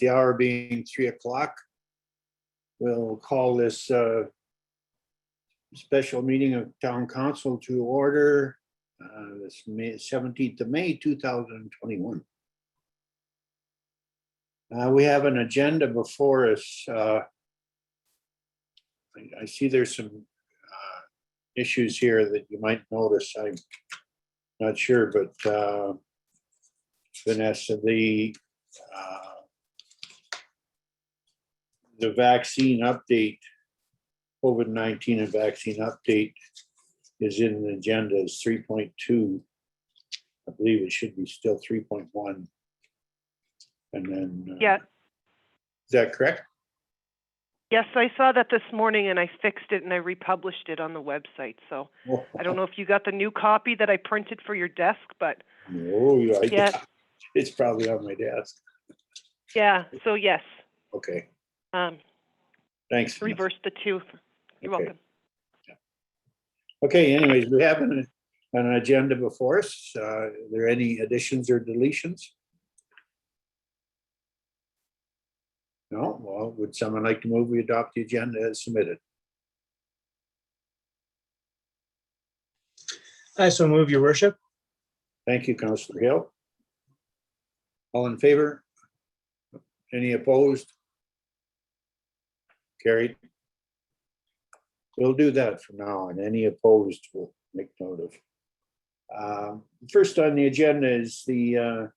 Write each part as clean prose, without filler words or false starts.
the hour being 3 o'clock. We'll call this special meeting of Town Council to order this May 17th of May 2021. We have an agenda before us. I see there's some issues here that you might notice. I'm not sure, but Vanessa, the vaccine update, COVID-19 and vaccine update is in the agenda as 3.2. I believe it should be still 3.1. And then, yeah. Is that correct? Yes, I saw that this morning and I fixed it and I republished it on the website. So I don't know if you got the new copy that I printed for your desk, but No, yeah, it's probably on my desk. yeah. So yes. Okay. Thanks. Reverse the two. You're welcome. Okay, anyways, we have an agenda before us. Are there any additions or deletions? No? Well, would someone like to move we adopt the agenda as submitted? I so move, your worship. Thank you, Councillor Hill. All in favor? Any opposed? Carried. We'll do that from now on. Any opposed, we'll make note of. First on the agenda is the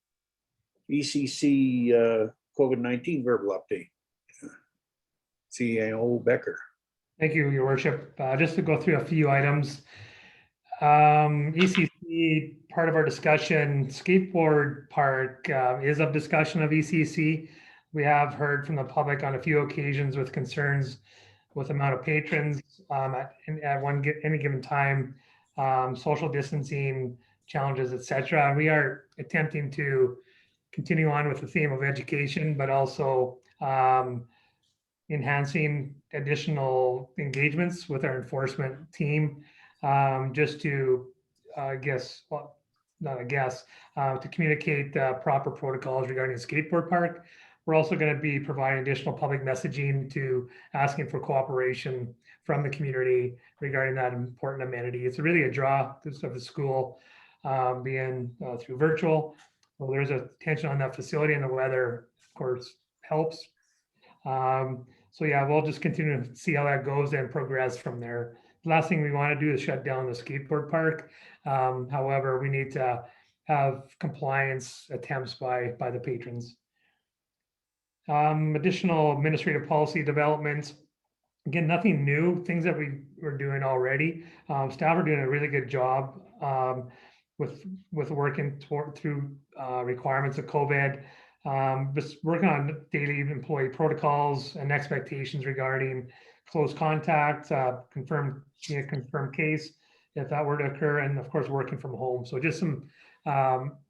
ECC COVID-19 verbal update. CAO Becker. Thank you, your worship. Just to go through a few items. ECC, part of our discussion, skateboard park is of discussion of ECC. We have heard from the public on a few occasions with concerns with the amount of patrons at any given time, social distancing challenges, etc. And we are attempting to continue on with the theme of education, but also enhancing additional engagements with our enforcement team, just to, to communicate proper protocols regarding the skateboard park. We're also going to be providing additional public messaging to asking for cooperation from the community regarding that important amenity. It's really a draw of the school being through virtual. Well, there's a tension on that facility and the weather, of course, helps. So yeah, we'll just continue to see how that goes and progress from there. The last thing we want to do is shut down the skateboard park. However, we need to have compliance attempts by the patrons. Additional administrative policy developments. Again, nothing new, things that we were doing already. Staff are doing a really good job with working through requirements of COVID. Just working on daily employee protocols and expectations regarding close contact, confirmed case if that were to occur, and of course working from home. So just some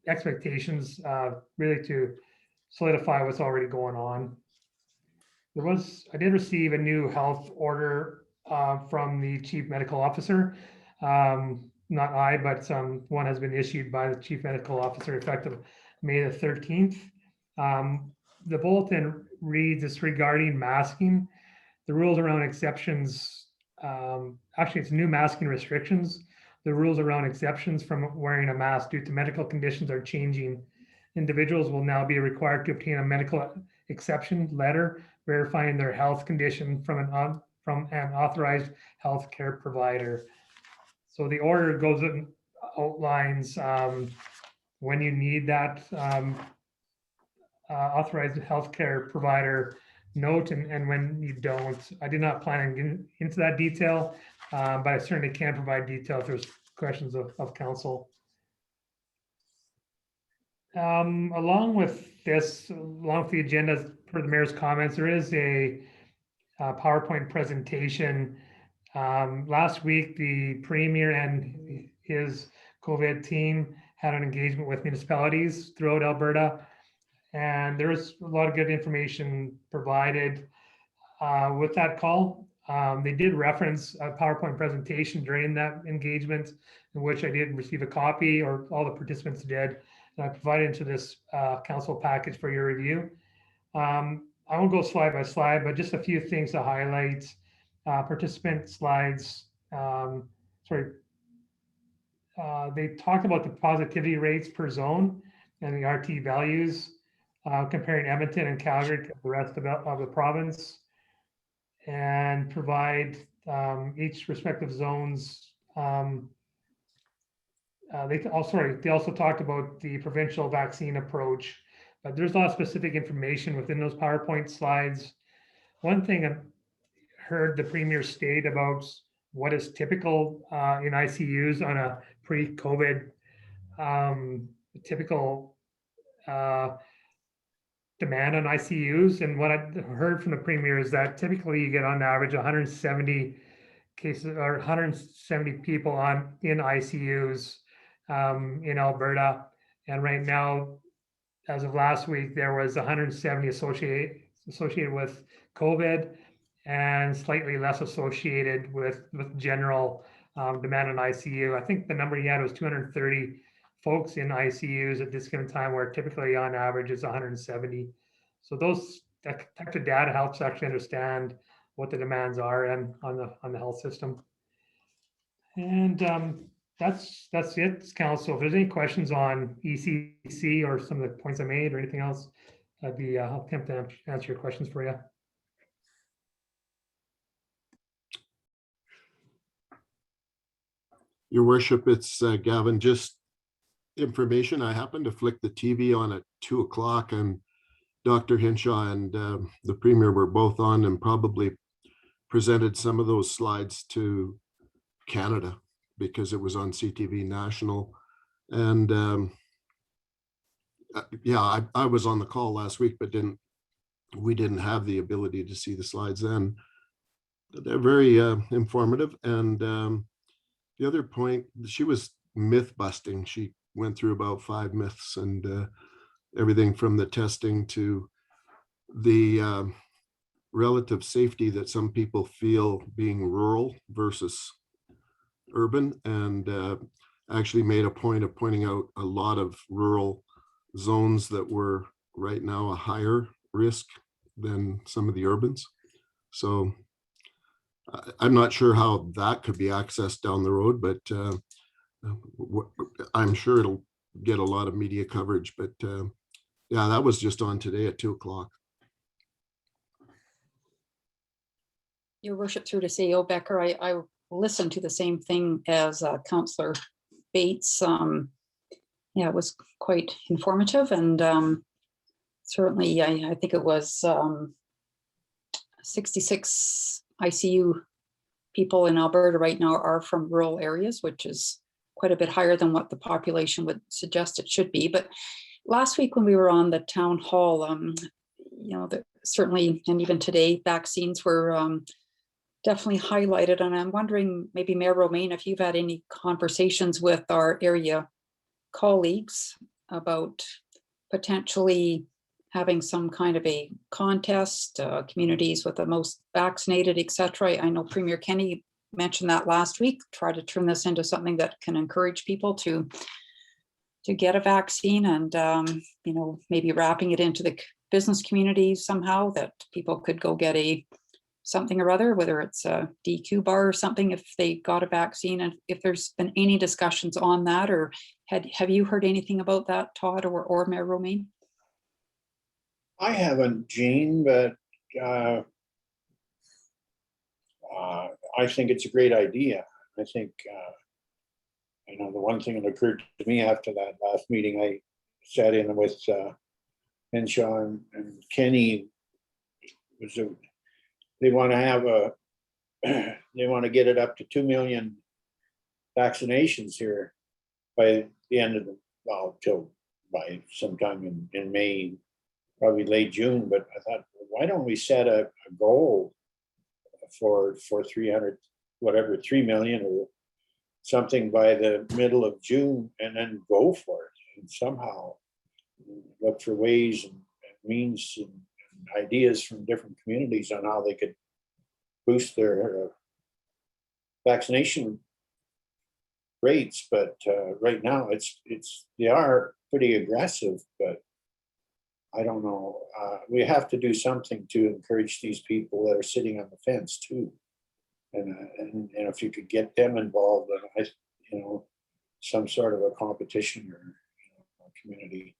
expectations really to solidify what's already going on. I did receive a new health order from the chief medical officer. Not I, but one has been issued by the chief medical officer effective May the 13th. The bulletin reads, it's regarding masking. The rules around exceptions, actually it's new masking restrictions. The rules around exceptions from wearing a mask due to medical conditions are changing. Individuals will now be required to obtain a medical exception letter verifying their health condition from an authorized healthcare provider. So the order goes and outlines when you need that authorized healthcare provider note and when you don't. I did not plan on getting into that detail, but I certainly can provide detail if there's questions of council. Along with the agenda for the mayor's comments, there is a PowerPoint presentation. Last week, the premier and his COVID team had an engagement with municipalities throughout Alberta, and there was a lot of good information provided with that call. They did reference a PowerPoint presentation during that engagement, in which I did receive a copy, or all the participants did, and I provided into this council package for your review. I won't go slide by slide, but just a few things to highlight. Participant slides. Sorry, they talked about the positivity rates per zone and the RT values, comparing Edmonton and Calgary to the rest of the province, and provide each respective zones. They also talked about the provincial vaccine approach, but there's a lot of specific information within those PowerPoint slides. One thing I heard the premier state about what is typical in ICUs on a pre-COVID typical demand on ICUs. And what I heard from the premier is that typically you get on average 170 cases or 170 people in ICUs in Alberta. And right now, as of last week, there was 170 associated with COVID and slightly less associated with general demand on ICU. I think the number he had was 230 folks in ICUs at this given time, where typically on average is 170. So that type of data helps actually understand what the demands are and on the health system. And that's it, Council. If there's any questions on ECC or some of the points I made or anything else, I'll attempt to answer your questions for you. Your Worship, it's Gavin. Just information. I happened to flick the TV on at 2 o'clock, and Dr. Hinshaw and the Premier were both on and probably presented some of those slides to Canada because it was on CTV National. And yeah, I was on the call last week, but we didn't have the ability to see the slides then. They're very informative. And the other point, she was myth busting. She went through about 5 myths and everything from the testing to the relative safety that some people feel being rural versus urban, and actually made a point of pointing out a lot of rural zones that were right now a higher risk than some of the urbans. So I'm not sure how that could be accessed down the road, but I'm sure it'll get a lot of media coverage. But yeah, that was just on today at 2 o'clock. Your Worship, through to CEO Becker, I listened to the same thing as Councillor Bates. Yeah, it was quite informative, and certainly I think it was 66 ICU people in Alberta right now are from rural areas, which is quite a bit higher than what the population would suggest it should be. But last week when we were on the town hall, you know, certainly, and even today, vaccines were definitely highlighted. And I'm wondering, maybe Mayor Romaine, if you've had any conversations with our area colleagues about potentially having some kind of a contest, communities with the most vaccinated, et cetera. I know Premier Kenney mentioned that last week, try to turn this into something that can encourage people to get a vaccine, and you know, maybe wrapping it into the business community somehow, that people could go get something or other, whether it's a DQ bar or something, if they got a vaccine. And if there's been any discussions on that, or have you heard anything about that, Todd or Mayor Romaine? I haven't, Jean, but I think it's a great idea. I think, you know, the one thing that occurred to me after that last meeting, I sat in with Henshaw and Kenny, was they want to have they want to get it up to 2 million vaccinations here by the end of by sometime in May, probably late June. But I thought, why don't we set a goal for 300, whatever, 3 million or something by the middle of June, and then go for it, and somehow look for ways and means and ideas from different communities on how they could boost their vaccination rates. But right now they are pretty aggressive, but I don't know. We have to do something to encourage these people that are sitting on the fence too. And if you could get them involved, then some sort of a competition or a community.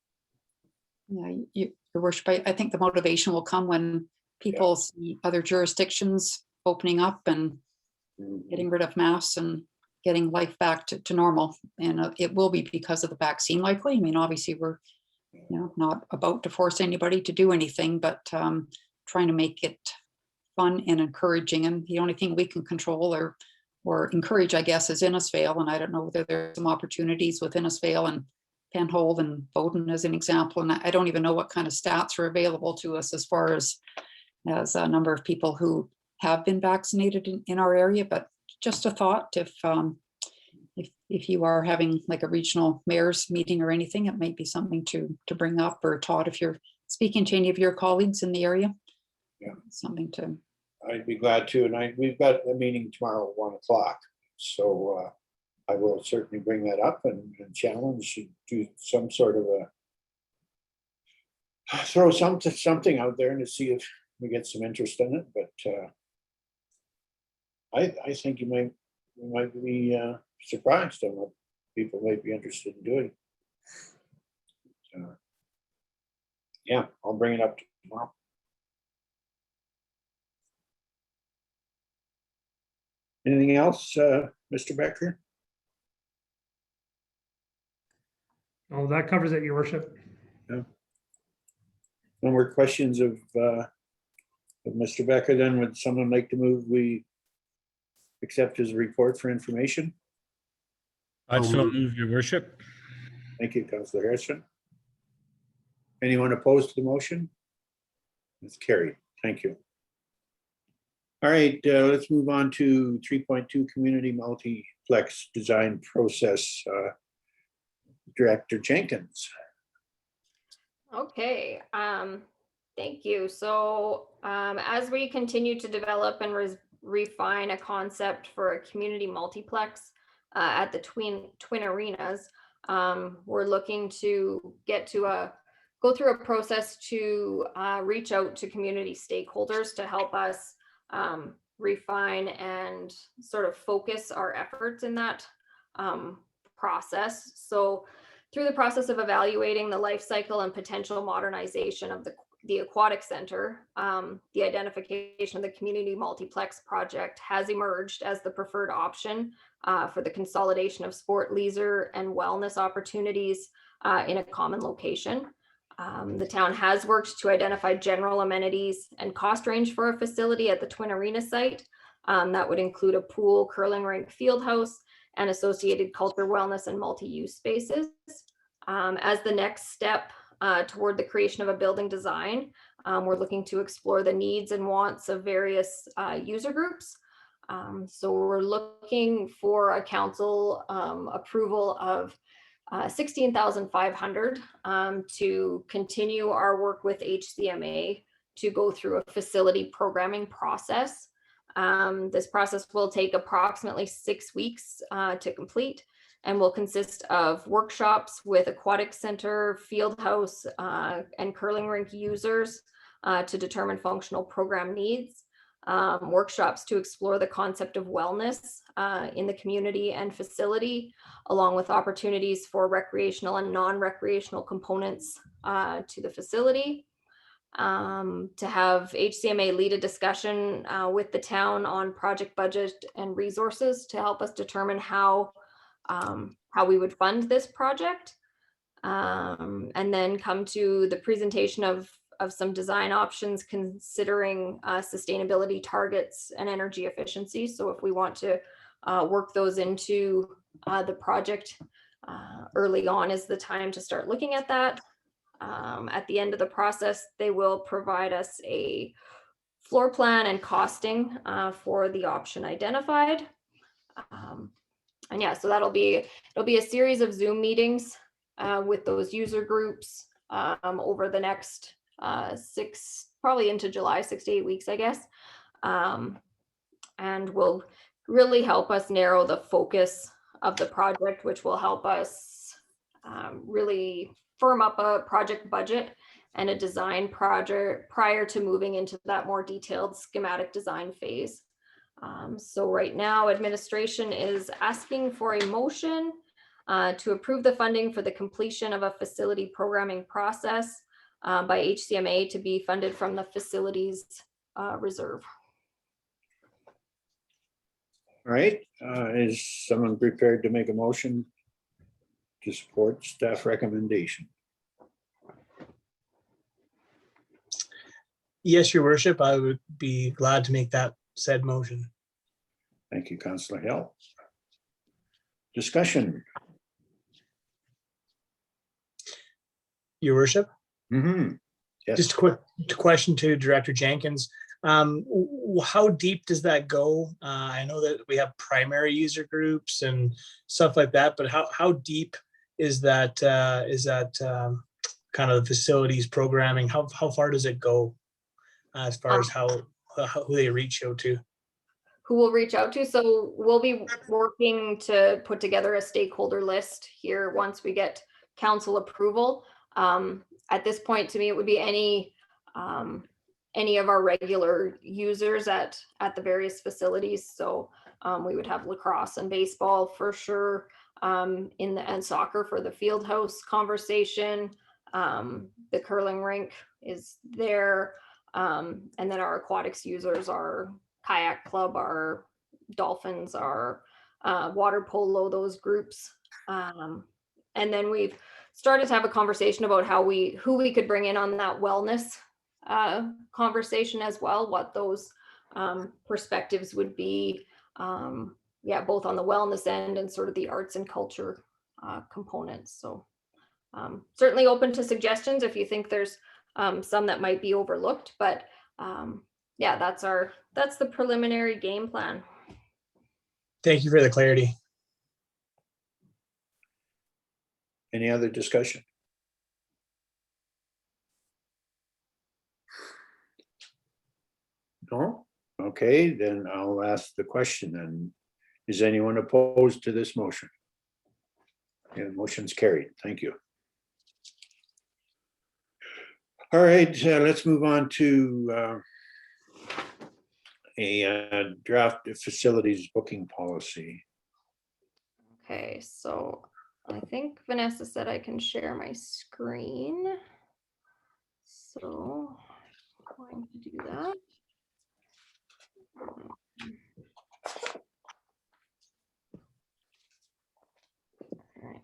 Yeah, your worship, I think the motivation will come when people see other jurisdictions opening up and getting rid of masks and getting life back to normal. And it will be because of the vaccine likely. I mean, obviously we're not about to force anybody to do anything, but trying to make it fun and encouraging. And the only thing we can control or encourage, I guess, is Innisfail. And I don't know whether there's some opportunities with Innisfail and Penhold and Bowden as an example. And I don't even know what kind of stats are available to us as far as a number of people who have been vaccinated in our area. But just a thought, if you are having like a regional mayor's meeting or anything, it might be something to bring up, or Todd, if you're speaking to any of your colleagues in the area. Yeah. Something to. I'd be glad to. And we've got a meeting tomorrow at 1 o'clock. So I will certainly bring that up and challenge you to do some sort of throw something out there and to see if we get some interest in it. But I think you might be surprised on what people might be interested in doing. Yeah, I'll bring it up tomorrow. Anything else, Mr. Becker? Oh, that covers it, your worship. No more questions of Mr. Becker. Then would someone like to move we accept his report for information? I'd so move, your worship. Thank you, Councillor Harrison. Anyone opposed to the motion? It's carried. Thank you. All right, let's move on to 3.2 community multiplex design process. Director Jenkins. Okay, thank you. So as we continue to develop and refine a concept for a community multiplex at the Twin Arenas, we're looking to go through a process to reach out to community stakeholders to help us refine and sort of focus our efforts in that process. So through the process of evaluating the life cycle and potential modernization of the aquatic center, the identification of the community multiplex project has emerged as the preferred option for the consolidation of sport, leisure, and wellness opportunities in a common location. The town has worked to identify general amenities and cost range for a facility at the Twin Arena site. That would include a pool, curling rink, field house, and associated culture, wellness, and multi-use spaces. As the next step toward the creation of a building design, we're looking to explore the needs and wants of various user groups. So we're looking for a council approval of $16,500 to continue our work with HCMA to go through a facility programming process. This process will take approximately 6 weeks to complete and will consist of workshops with aquatic center, field house, and curling rink users to determine functional program needs. Workshops to explore the concept of wellness in the community and facility, along with opportunities for recreational and non-recreational components to the facility. To have HCMA lead a discussion with the town on project budget and resources to help us determine how we would fund this project. And then come to the presentation of some design options considering sustainability targets and energy efficiency. So if we want to work those into the project early on is the time to start looking at that. At the end of the process, they will provide us a floor plan and costing for the option identified. And yeah, so it'll be a series of Zoom meetings with those user groups over the next probably into July, 6 to 8 weeks, I guess. And will really help us narrow the focus of the project, which will help us really firm up a project budget and a design project prior to moving into that more detailed schematic design phase. So right now, administration is asking for a motion to approve the funding for the completion of a facility programming process by HCMA to be funded from the facilities reserve. All right, is someone prepared to make a motion to support staff recommendation? Yes, your worship, I would be glad to make that said motion. Thank you, Councillor Hill. Discussion. Your worship, Yes. just a quick question to Director Jenkins. How deep does that go? I know that we have primary user groups and stuff like that, but how deep is that kind of facilities programming? How far does it go as far as who they reach out to? Who will reach out to? So we'll be working to put together a stakeholder list here once we get council approval. At this point, to me, it would be any of our regular users at the various facilities. So we would have lacrosse and baseball for sure, and soccer for the field house conversation. The curling rink is there, and then our aquatics users are kayak club, our dolphins, our water polo, those groups. And then we've started to have a conversation about who we could bring in on that wellness conversation as well, what those perspectives would be, both on the wellness end and sort of the arts and culture components. So certainly open to suggestions if you think there's some that might be overlooked, but that's the preliminary game plan. Thank you for the clarity. Any other discussion? No? Okay, then I'll ask the question then. Is anyone opposed to this motion? Yeah, motion's carried. Thank you. All right, let's move on to a draft facilities booking policy. Okay, so I think Vanessa said I can share my screen. So I'm going to do that. All right.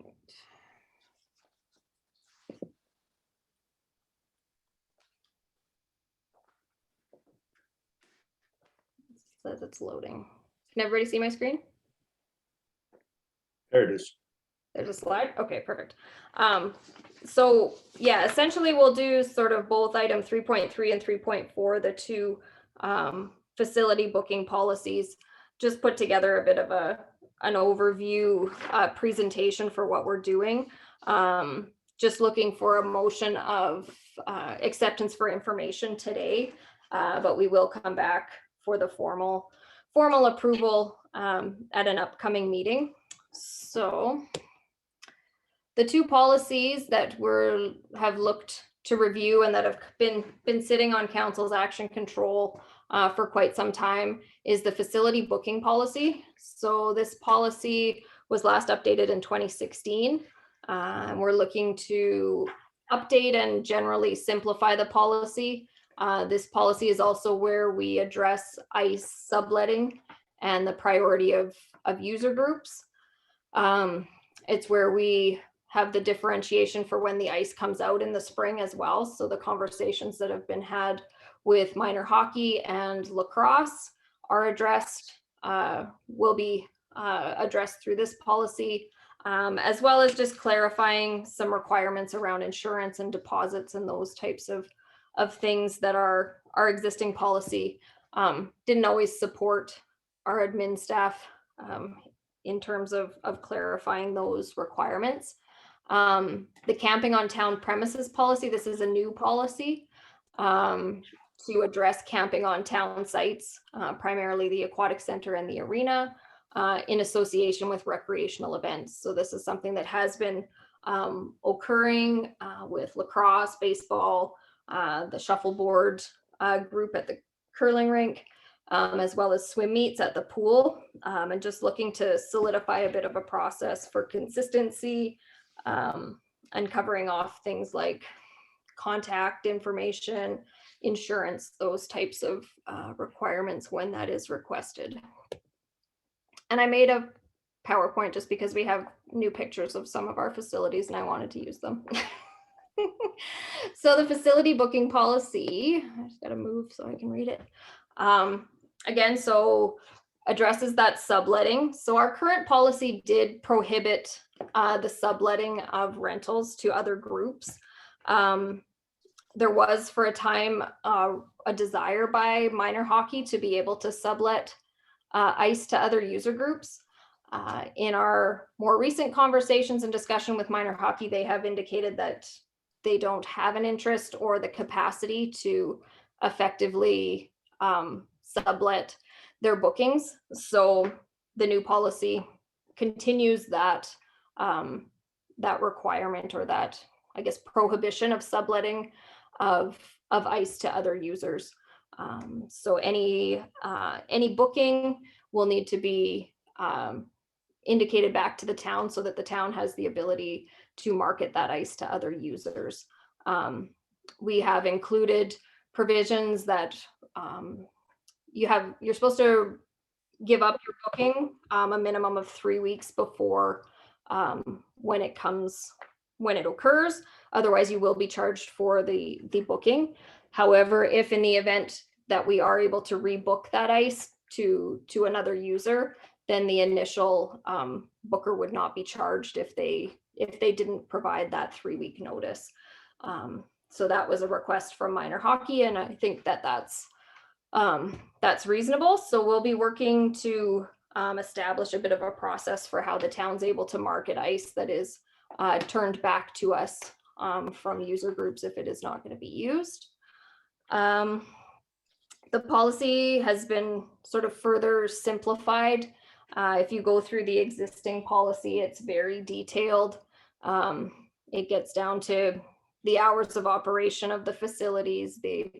It says it's loading. Can everybody see my screen? There it is. There's a slide. Okay, perfect. So yeah, essentially we'll do sort of both item 3.3 and 3.4, the two facility booking policies, just put together a bit of an overview presentation for what we're doing. Just looking for a motion of acceptance for information today, but we will come back for the formal approval at an upcoming meeting. So the two policies that have looked to review and that have been sitting on council's action control for quite some time is the facility booking policy. So this policy was last updated in 2016. We're looking to update and generally simplify the policy. This policy is also where we address ICE subletting and the priority of user groups. It's where we have the differentiation for when the ice comes out in the spring as well. So the conversations that have been had with minor hockey and lacrosse are addressed, will be addressed through this policy, as well as just clarifying some requirements around insurance and deposits and those types of things that our existing policy didn't always support our admin staff in terms of clarifying those requirements. The camping on town premises policy, this is a new policy to address camping on town sites, primarily the aquatic center and the arena, in association with recreational events. So this is something that has been occurring with lacrosse, baseball, the shuffleboard group at the curling rink, as well as swim meets at the pool, and just looking to solidify a bit of a process for consistency, and covering off things like contact information, insurance, those types of requirements when that is requested. And I made a PowerPoint just because we have new pictures of some of our facilities and I wanted to use them. So the facility booking policy, I just gotta move so I can read it. Again, so addresses that subletting. So our current policy did prohibit the subletting of rentals to other groups. There was for a time a desire by minor hockey to be able to sublet ice to other user groups. In our more recent conversations and discussion with minor hockey, they have indicated that they don't have an interest or the capacity to effectively sublet their bookings. So the new policy continues that that requirement, or that, I guess, prohibition of subletting of ice to other users. So any booking will need to be indicated back to the town so that the town has the ability to market that ice to other users. We have included provisions that you're supposed to give up your booking a minimum of 3 weeks before when it occurs. Otherwise, you will be charged for the booking. However, if in the event that we are able to rebook that ice to another user, then the initial booker would not be charged if they didn't provide that 3-week notice. So that was a request from minor hockey, and I think that's reasonable. So we'll be working to establish a bit of a process for how the town's able to market ice that is turned back to us from user groups if it is not going to be used. The policy has been sort of further simplified. If you go through the existing policy, it's very detailed. It gets down to the hours of operation of the facilities, the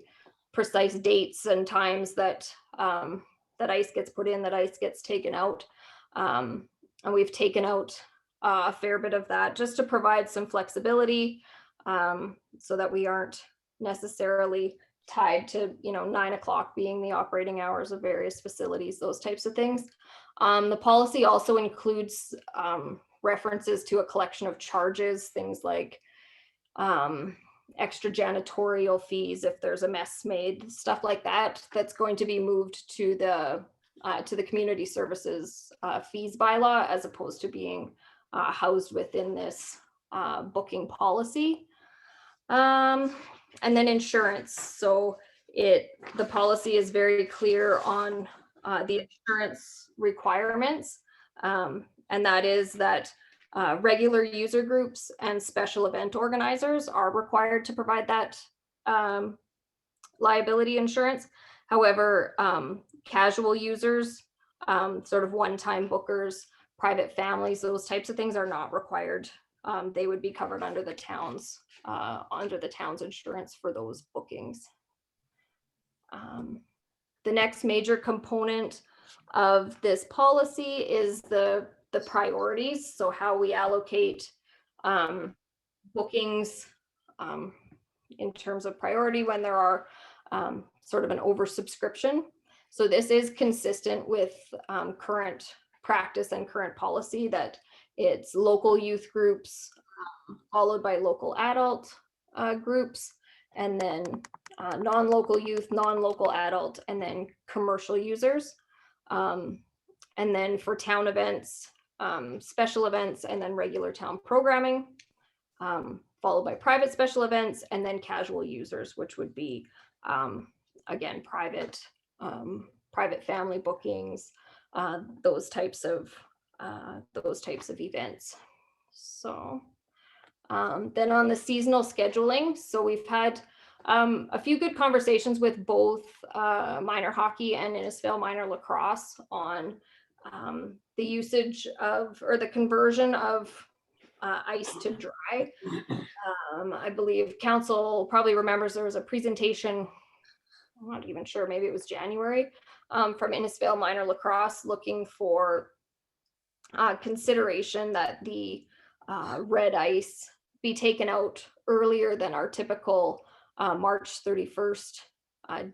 precise dates and times that ice gets put in, that ice gets taken out. And we've taken out a fair bit of that just to provide some flexibility, so that we aren't necessarily tied to 9 o'clock being the operating hours of various facilities, those types of things. The policy also includes references to a collection of charges, things like extra janitorial fees if there's a mess made, stuff like that, that's going to be moved to the community services fees bylaw, as opposed to being housed within this booking policy. And then insurance. So the policy is very clear on the insurance requirements, and that is that regular user groups and special event organizers are required to provide that liability insurance. However, casual users, sort of one-time bookers, private families, those types of things are not required. They would be covered under the town's insurance for those bookings. The next major component of this policy is the priorities. So how we allocate bookings in terms of priority when there are sort of an oversubscription. So this is consistent with current practice and current policy, that it's local youth groups followed by local adult groups, and then non-local youth, non-local adult, and then commercial users. And then for town events, special events, and then regular town programming, followed by private special events, and then casual users, which would be, again, private family bookings, those types of events. So then on the seasonal scheduling, so we've had a few good conversations with both minor hockey and Innisfail minor lacrosse on the usage of, or the conversion of ice to dry. I believe council probably remembers there was a presentation, I'm not even sure, maybe it was January, from Innisfail Minor Lacrosse looking for consideration that the red ice be taken out earlier than our typical March 31st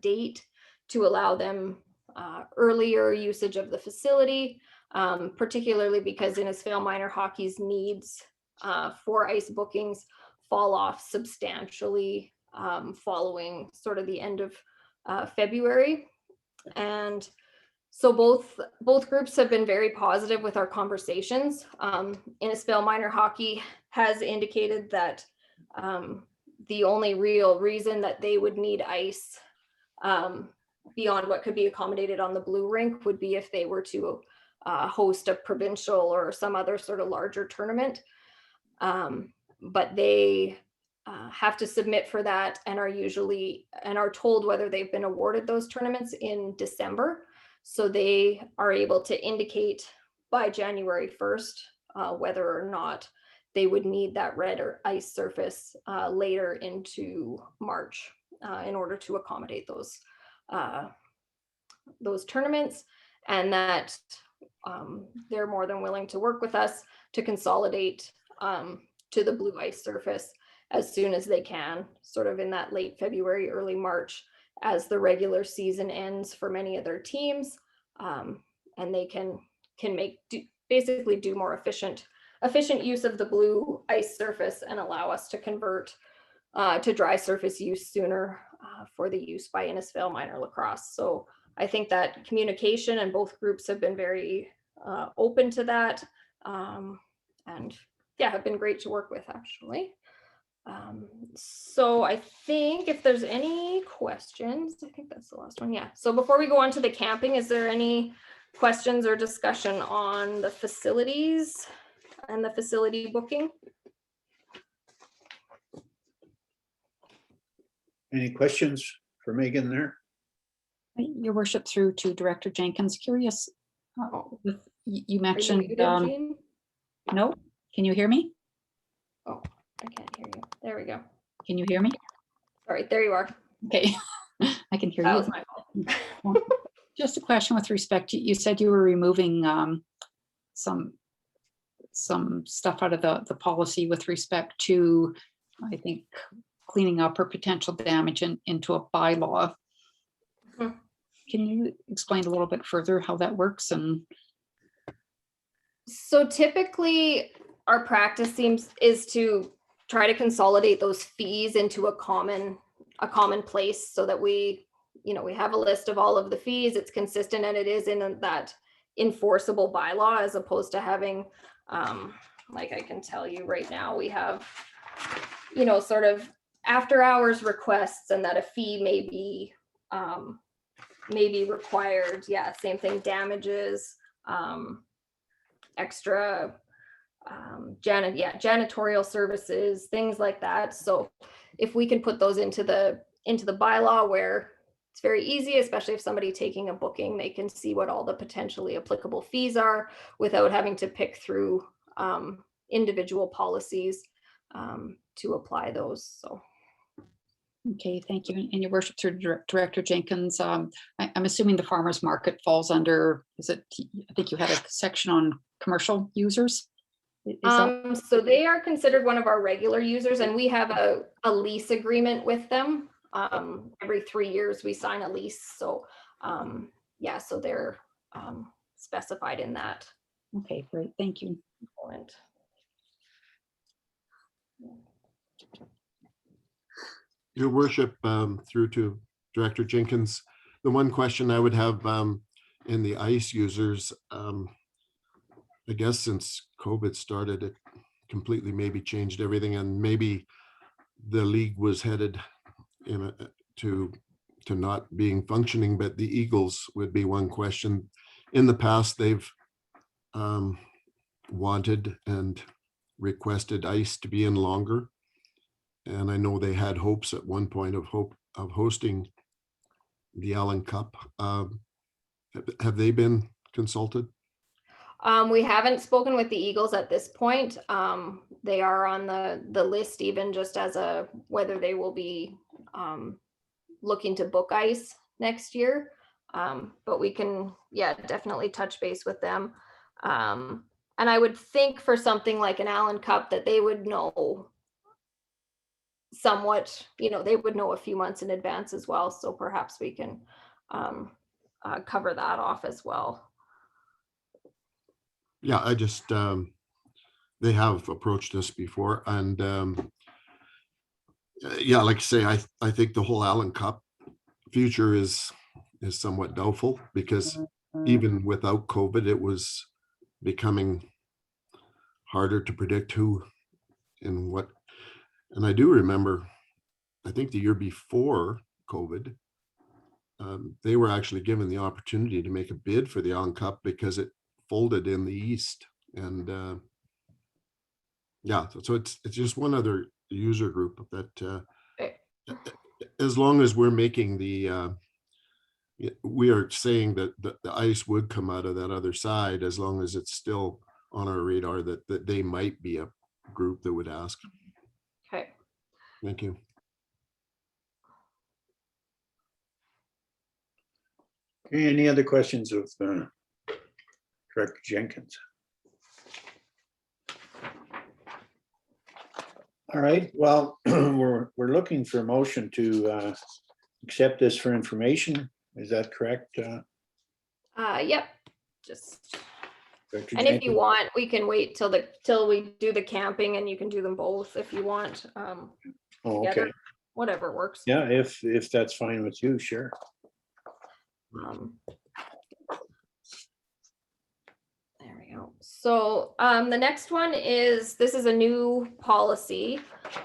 date to allow them earlier usage of the facility, particularly because Innisfail Minor Hockey's needs for ice bookings fall off substantially following sort of the end of February. And so both groups have been very positive with our conversations. Innisfail Minor Hockey has indicated that the only real reason that they would need ice beyond what could be accommodated on the blue rink would be if they were to host a provincial or some other sort of larger tournament. But they have to submit for that and are told whether they've been awarded those tournaments in December. So they are able to indicate by January 1st whether or not they would need that red or ice surface later into March in order to accommodate those tournaments, and that they're more than willing to work with us to consolidate to the blue ice surface as soon as they can, sort of in that late February, early March, as the regular season ends for many of their teams, and they can basically do more efficient use of the blue ice surface and allow us to convert to dry surface use sooner for the use by Innisfail Minor Lacrosse. So I think that communication and both groups have been very open to that, and yeah, have been great to work with actually. So I think if there's any questions, I think that's the last one. Yeah. So before we go on to the camping, is there any questions or discussion on the facilities and the facility booking? Any questions for Megan there? Your worship, through to Director Jenkins, curious, you Are mentioned, you muted, Jean? no, can you hear me? Oh, I can't hear you. There we go. Can you hear me? All right, there you are. Okay, I can hear That you. was my fault. Just a question with respect to, you said you were removing some stuff out of the policy with respect to, I think, cleaning up or potential damage into a bylaw. Mhm. Can you explain a little bit further how that works? And So typically our practice is to try to consolidate those fees into a common place so that we have a list of all of the fees, it's consistent, and it is in that enforceable bylaw, as opposed to having, like I can tell you right now, we have, sort of after hours requests and that a fee may be required. Yeah, same thing, damages, extra janitorial services, things like that. So if we can put those into the bylaw where it's very easy, especially if somebody taking a booking, they can see what all the potentially applicable fees are without having to pick through individual policies to apply those. So. okay, thank you. And your worship, through Director Jenkins, I'm assuming the farmers market falls under, I think you had a section on commercial users? So they are considered one of our regular users, and we have a lease agreement with them. Every 3 years we sign a lease. So yeah, so they're specified in that. Okay, great, thank you. Component. Your worship, through to Director Jenkins, the one question I would have in the ICE users, I guess since COVID started, it completely maybe changed everything, and maybe the league was headed to not being functioning, but the Eagles would be one question. In the past, they've wanted and requested ICE to be in longer. And I know they had hopes at one point of hosting the Allen Cup. Have they been consulted? We haven't spoken with the Eagles at this point. They are on the list, even just as a whether they will be looking to book ice next year. But we can, yeah, definitely touch base with them. And I would think for something like an Allen Cup that they would know somewhat, they would know a few months in advance as well. So perhaps we can cover that off as well. Yeah, I just, they have approached us before, and yeah, like I say, I think the whole Allen Cup future is somewhat doubtful, because even without COVID, it was becoming harder to predict who and what. And I do remember, I think the year before COVID, they were actually given the opportunity to make a bid for the Allen Cup because it folded in the East. And yeah, so it's just one other user group that as long as we're making we are saying that the ice would come out of that other side, as long as it's still on our radar that they might be a group that would ask. Okay. Thank you. Okay, any other questions of Director Jenkins? All right, well, we're looking for a motion to accept this for information. Is that correct? Yep. Just, Director and if you Jenkins? want, we can wait till we do the camping, and you can do them both if you want. Oh, Together, okay. whatever works. Yeah, if that's fine with you, sure. There we go. So the next one this is a new policy.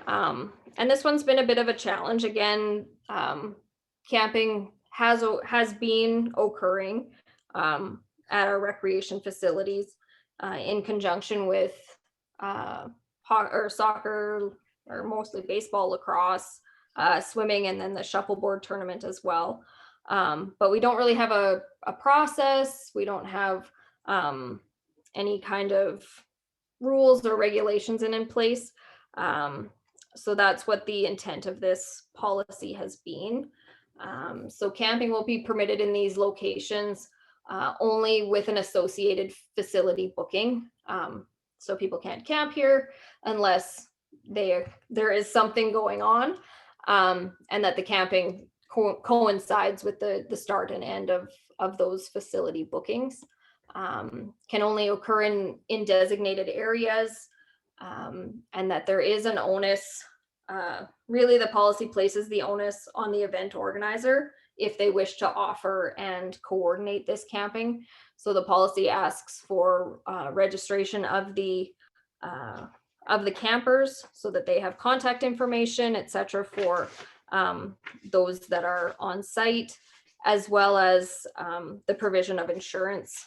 And this one's been a bit of a challenge. Again, camping has been occurring at our recreation facilities in conjunction with soccer, or mostly baseball, lacrosse, swimming, and then the shuffleboard tournament as well. But we don't really have a process. We don't have any kind of rules or regulations in place. So that's what the intent of this policy has been. So camping will be permitted in these locations only with an associated facility booking. So people can't camp here unless there is something going on, and that the camping coincides with the start and end of those facility bookings. Can only occur in designated areas, and that there is an onus. Really, the policy places the onus on the event organizer if they wish to offer and coordinate this camping. So the policy asks for registration of the campers, so that they have contact information, etc., for those that are on site, as well as the provision of insurance,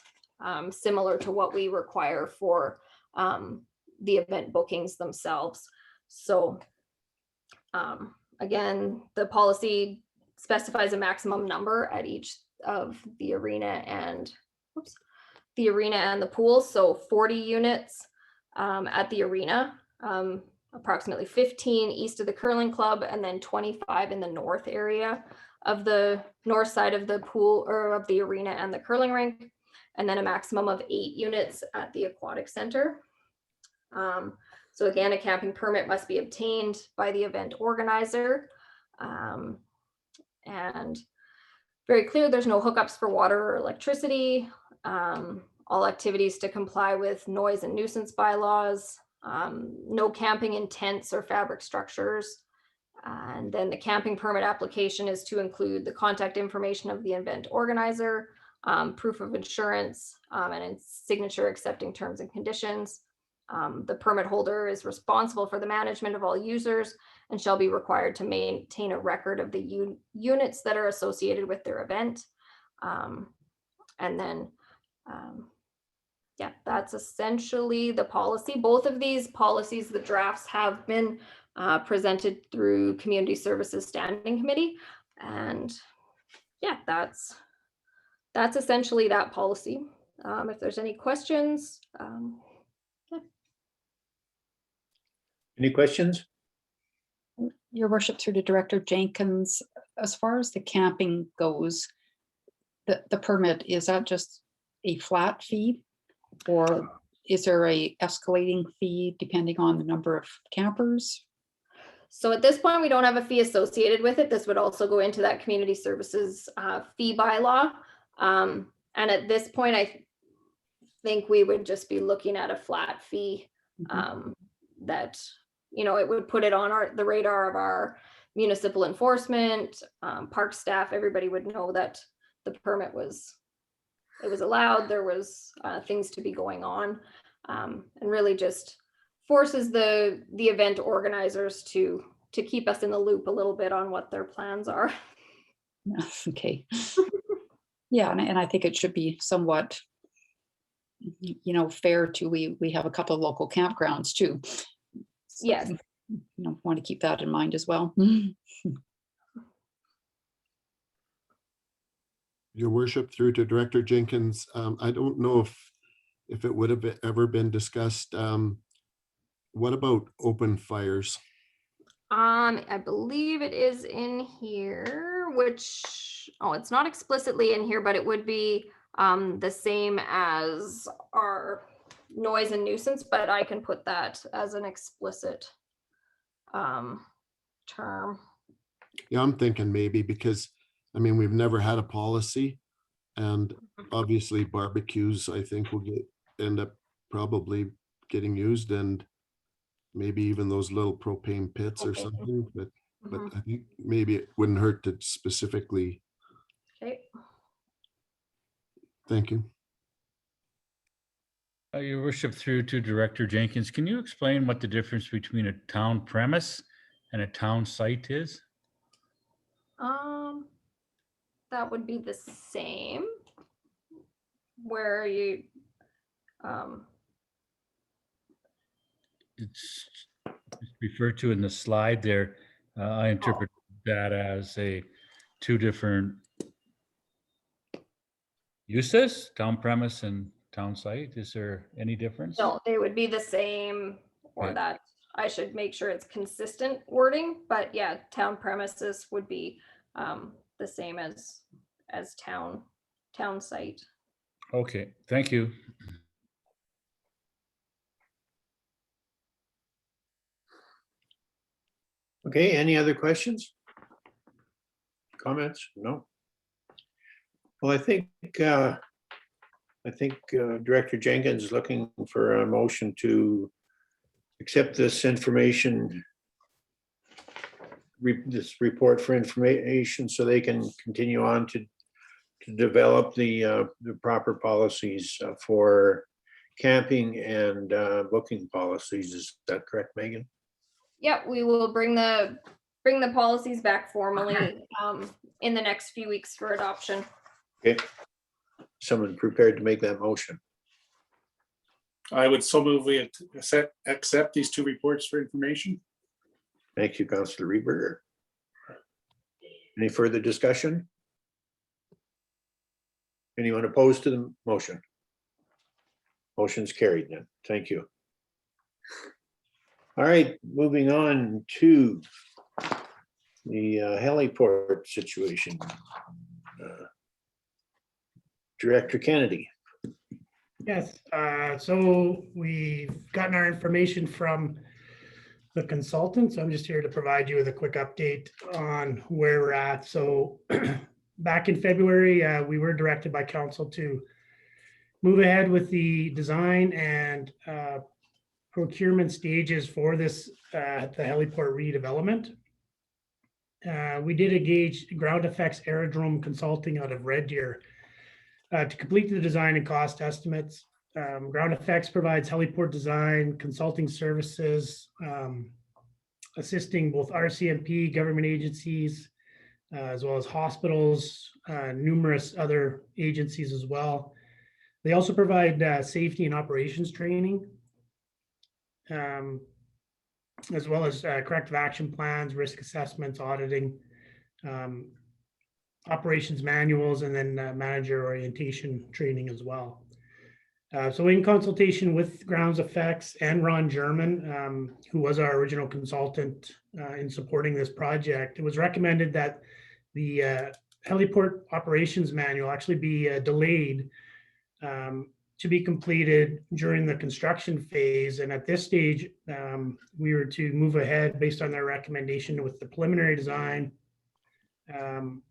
similar to what we require for the event bookings themselves. So again, the policy specifies a maximum number at each of the arena and the pool. So 40 units at the arena, approximately 15 east of the curling club, and then 25 in the north area of the north side of the pool, or of the arena and the curling rink, and then a maximum of 8 units at the aquatic center. So again, a camping permit must be obtained by the event organizer. And very clear, there's no hookups for water or electricity. All activities to comply with noise and nuisance bylaws. No camping in tents or fabric structures. And then the camping permit application is to include the contact information of the event organizer, proof of insurance, and signature accepting terms and conditions. The permit holder is responsible for the management of all users and shall be required to maintain a record of the units that are associated with their event. And then, yeah, that's essentially the policy. Both of these policies, the drafts, have been presented through Community Services Standing Committee. And yeah, that's essentially that policy. If there's any questions, Any questions? Your worship, through to Director Jenkins, as far as the camping goes, the permit, is that just a flat fee? Or is there a escalating fee depending on the number of campers? so at this point, we don't have a fee associated with it. This would also go into that community services fee bylaw. And at this point, I think we would just be looking at a flat fee that, you know, it would put it on the radar of our municipal enforcement, park staff. Everybody would know that the permit was allowed. There was things to be going on, and really just forces the event organizers to keep us in the loop a little bit on what their plans are. Okay. Yeah, and I think it should be somewhat, you know, fair to, we have a couple of local campgrounds too. So, Yes. you know, want to keep that in mind as well. Your worship, through to Director Jenkins, I don't know if it would have ever been discussed. What about open fires? I believe it is in here, which, it's not explicitly in here, but it would be the same as our noise and nuisance, but I can put that as an explicit term. Yeah, I'm thinking maybe because, I mean, we've never had a policy, and obviously barbecues, I think, will end up probably getting used, and maybe even those little propane pits or something, but I think maybe it wouldn't hurt to specifically. Okay. Thank you. Your worship, through to Director Jenkins, can you explain what the difference between a town premise and a town site is? That would be the same. Where you It's referred to in the slide there. I interpret that as two different uses, town premise and town site. Is there any difference? No, they would be the same, or Okay. that I should make sure it's consistent wording, but yeah, town premises would be the same as town site. Okay, thank you. Okay, any other questions? Comments? No? Well, I think Director Jenkins is looking for a motion to accept this information, this report for information, so they can continue on to develop the proper policies for camping and booking policies. Is that correct, Megan? Yeah, we will bring the policies back formally in the next few weeks for adoption. Okay. Someone prepared to make that motion? I would so move we accept these two reports for information. Thank you, Councillor Reberger. Any further discussion? Anyone opposed to the motion? Motion's carried then. Thank you. All right, moving on to the heliport situation. Director Kennedy. Yes, so we've gotten our information from the consultant, so I'm just here to provide you with a quick update on where we're at. So back in February, we were directed by council to move ahead with the design and procurement stages for this, the heliport redevelopment. We did engage Ground Effects Aerodrome Consulting out of Red Deer to complete the design and cost estimates. Ground Effects provides heliport design, consulting services, assisting both RCMP, government agencies, as well as hospitals, numerous other agencies as well. They also provide safety and operations training, as well as corrective action plans, risk assessments, auditing, operations manuals, and then manager orientation training as well. So in consultation with Grounds Effects and Ron German, who was our original consultant in supporting this project, it was recommended that the heliport operations manual actually be delayed to be completed during the construction phase. And at this stage, we were to move ahead based on their recommendation with the preliminary design and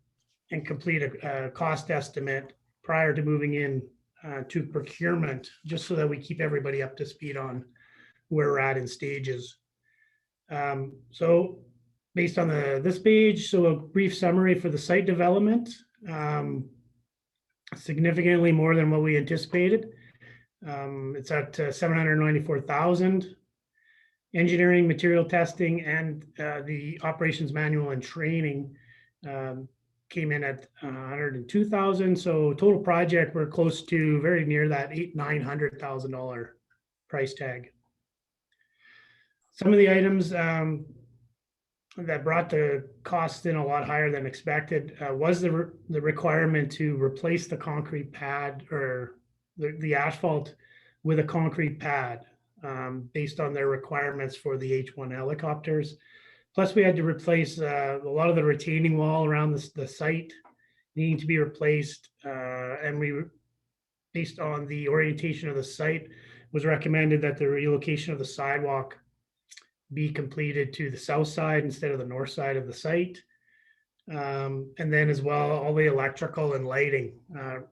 complete a cost estimate prior to moving in to procurement, just so that we keep everybody up to speed on where we're at in stages. So based on this page, so a brief summary for the site development, significantly more than what we anticipated. It's at 794,000. Engineering, material testing, and the operations manual and training came in at 102,000. So total project, we're close to very near that $900,000 price tag. Some of the items that brought the cost in a lot higher than expected was the requirement to replace the concrete pad or the asphalt with a concrete pad based on their requirements for the H-1 helicopters. Plus, we had to replace a lot of the retaining wall around the site needing to be replaced. And we, based on the orientation of the site, was recommended that the relocation of the sidewalk be completed to the south side instead of the north side of the site. And then as well, all the electrical and lighting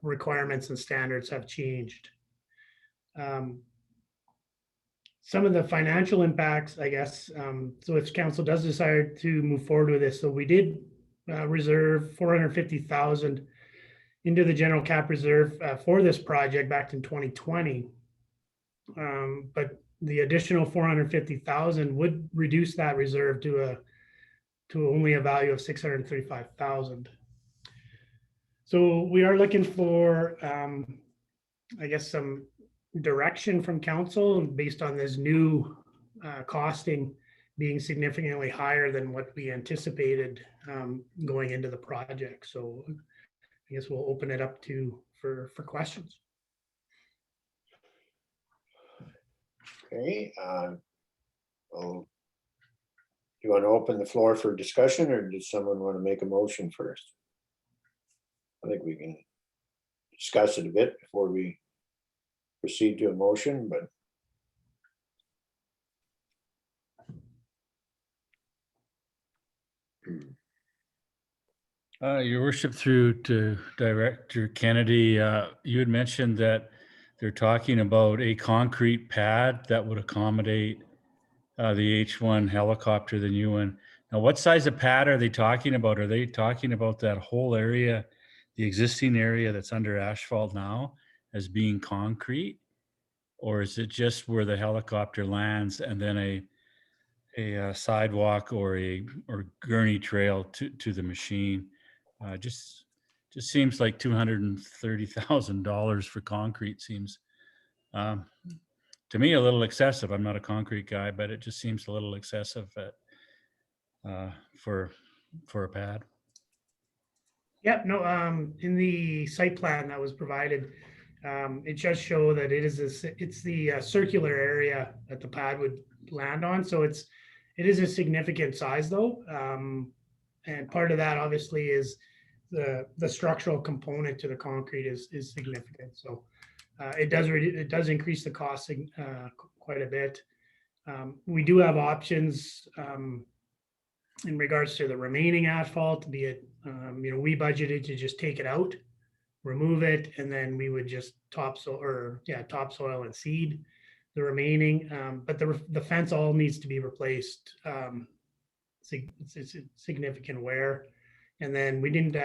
requirements and standards have changed. Some of the financial impacts, I guess, so if council does decide to move forward with this, so we did reserve 450,000 into the general cap reserve for this project back in 2020. But the additional 450,000 would reduce that reserve to only a value of 635,000. So we are looking for, I guess, some direction from council based on this new costing being significantly higher than what we anticipated going into the project. So I guess we'll open it up for questions. Okay. Well, you want to open the floor for discussion, or does someone want to make a motion first? I think we can discuss it a bit before we proceed to a motion, but Your worship, through to Director Kennedy, you had mentioned that they're talking about a concrete pad that would accommodate the H-1 helicopter, the new one. Now, what size of pad are they talking about? Are they talking about that whole area, the existing area that's under asphalt now, as being concrete? Or is it just where the helicopter lands and then a sidewalk or gurney trail to the machine? Just seems like $230,000 for concrete seems to me a little excessive. I'm not a concrete guy, but it just seems a little excessive for a pad. Yep, no, in the site plan that was provided, it does show that it's the circular area that the pad would land on. So it is a significant size though. And part of that obviously is the structural component to the concrete is significant. So it does increase the cost quite a bit. We do have options in regards to the remaining asphalt, be it, we budgeted to just take it out, remove it, and then we would just topsoil and seed the remaining. But the fence all needs to be replaced. It's significant wear. And then we didn't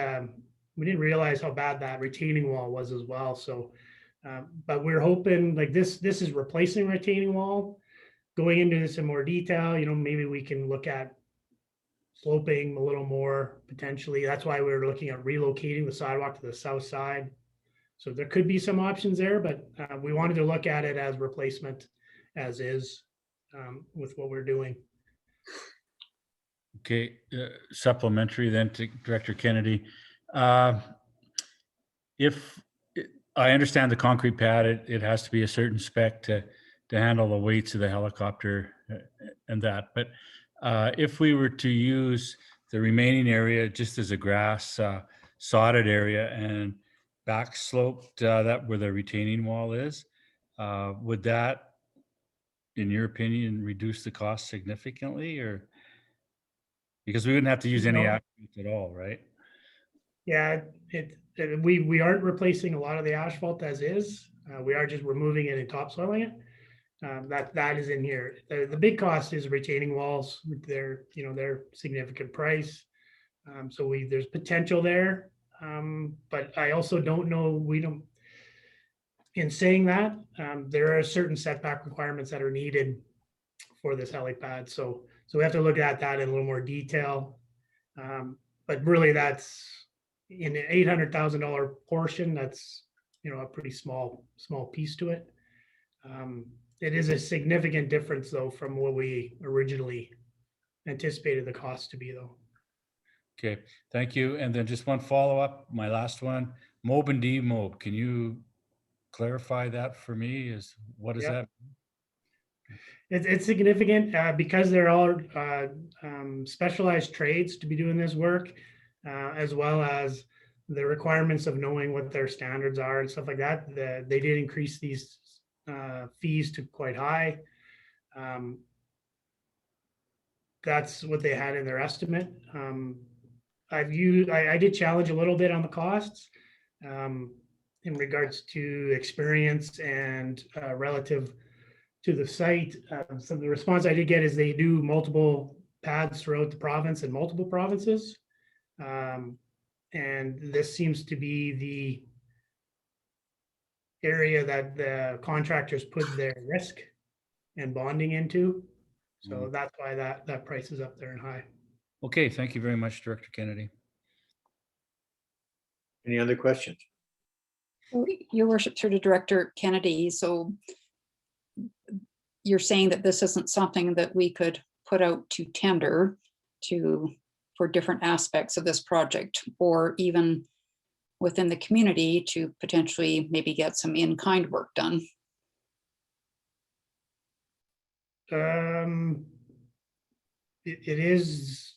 realize how bad that retaining wall was as well. So, but we're hoping like this is replacing retaining wall. Going into this in more detail, maybe we can look at sloping a little more potentially. That's why we were looking at relocating the sidewalk to the south side. So there could be some options there, but we wanted to look at it as replacement as is with what we're doing. Okay, supplementary then to Director Kennedy. If I understand the concrete pad, it has to be a certain spec to handle the weights of the helicopter and that. But if we were to use the remaining area just as a grass sodded area and back sloped that where the retaining wall is, would that, in your opinion, reduce the cost significantly, or because we wouldn't have to use any No. asphalt at all, right? Yeah, we aren't replacing a lot of the asphalt as is. We are just removing it and topsoiling it. That is in here. The big cost is retaining walls. They're significant price. So there's potential there. But I also don't know, in saying that, there are certain setback requirements that are needed for this helipad. So we have to look at that in a little more detail. But really that's in an $800,000 portion. That's, a pretty small piece to it. It is a significant difference though from what we originally anticipated the cost to be though. Okay, thank you. And then just one follow-up, my last one, MOB and DMOB. Can you clarify that for me? What is Yeah. that? It's significant because they're all specialized trades to be doing this work, as well as the requirements of knowing what their standards are and stuff like that. They did increase these fees to quite high. That's what they had in their estimate. I did challenge a little bit on the costs in regards to experience and relative to the site. So the response I did get is they do multiple pads throughout the province in multiple provinces. And this seems to be the area that the contractors put their risk and bonding into. So that's why that price is up there and high. Okay, thank you very much, Director Kennedy. Any other questions? Your worship, through to Director Kennedy. So you're saying that this isn't something that we could put out to tender for different aspects of this project, or even within the community to potentially maybe get some in-kind work done? It is,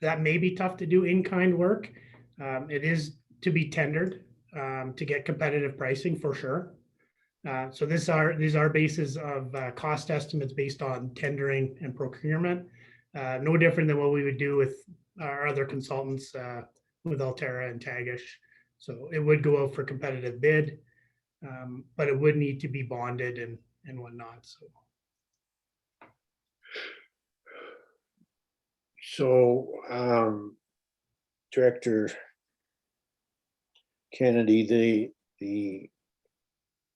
that may be tough to do in-kind work. It is to be tendered to get competitive pricing for sure. So these are bases of cost estimates based on tendering and procurement. No different than what we would do with our other consultants with Altera and Tagish. So it would go out for competitive bid, but it would need to be bonded and whatnot. So, Director Kennedy,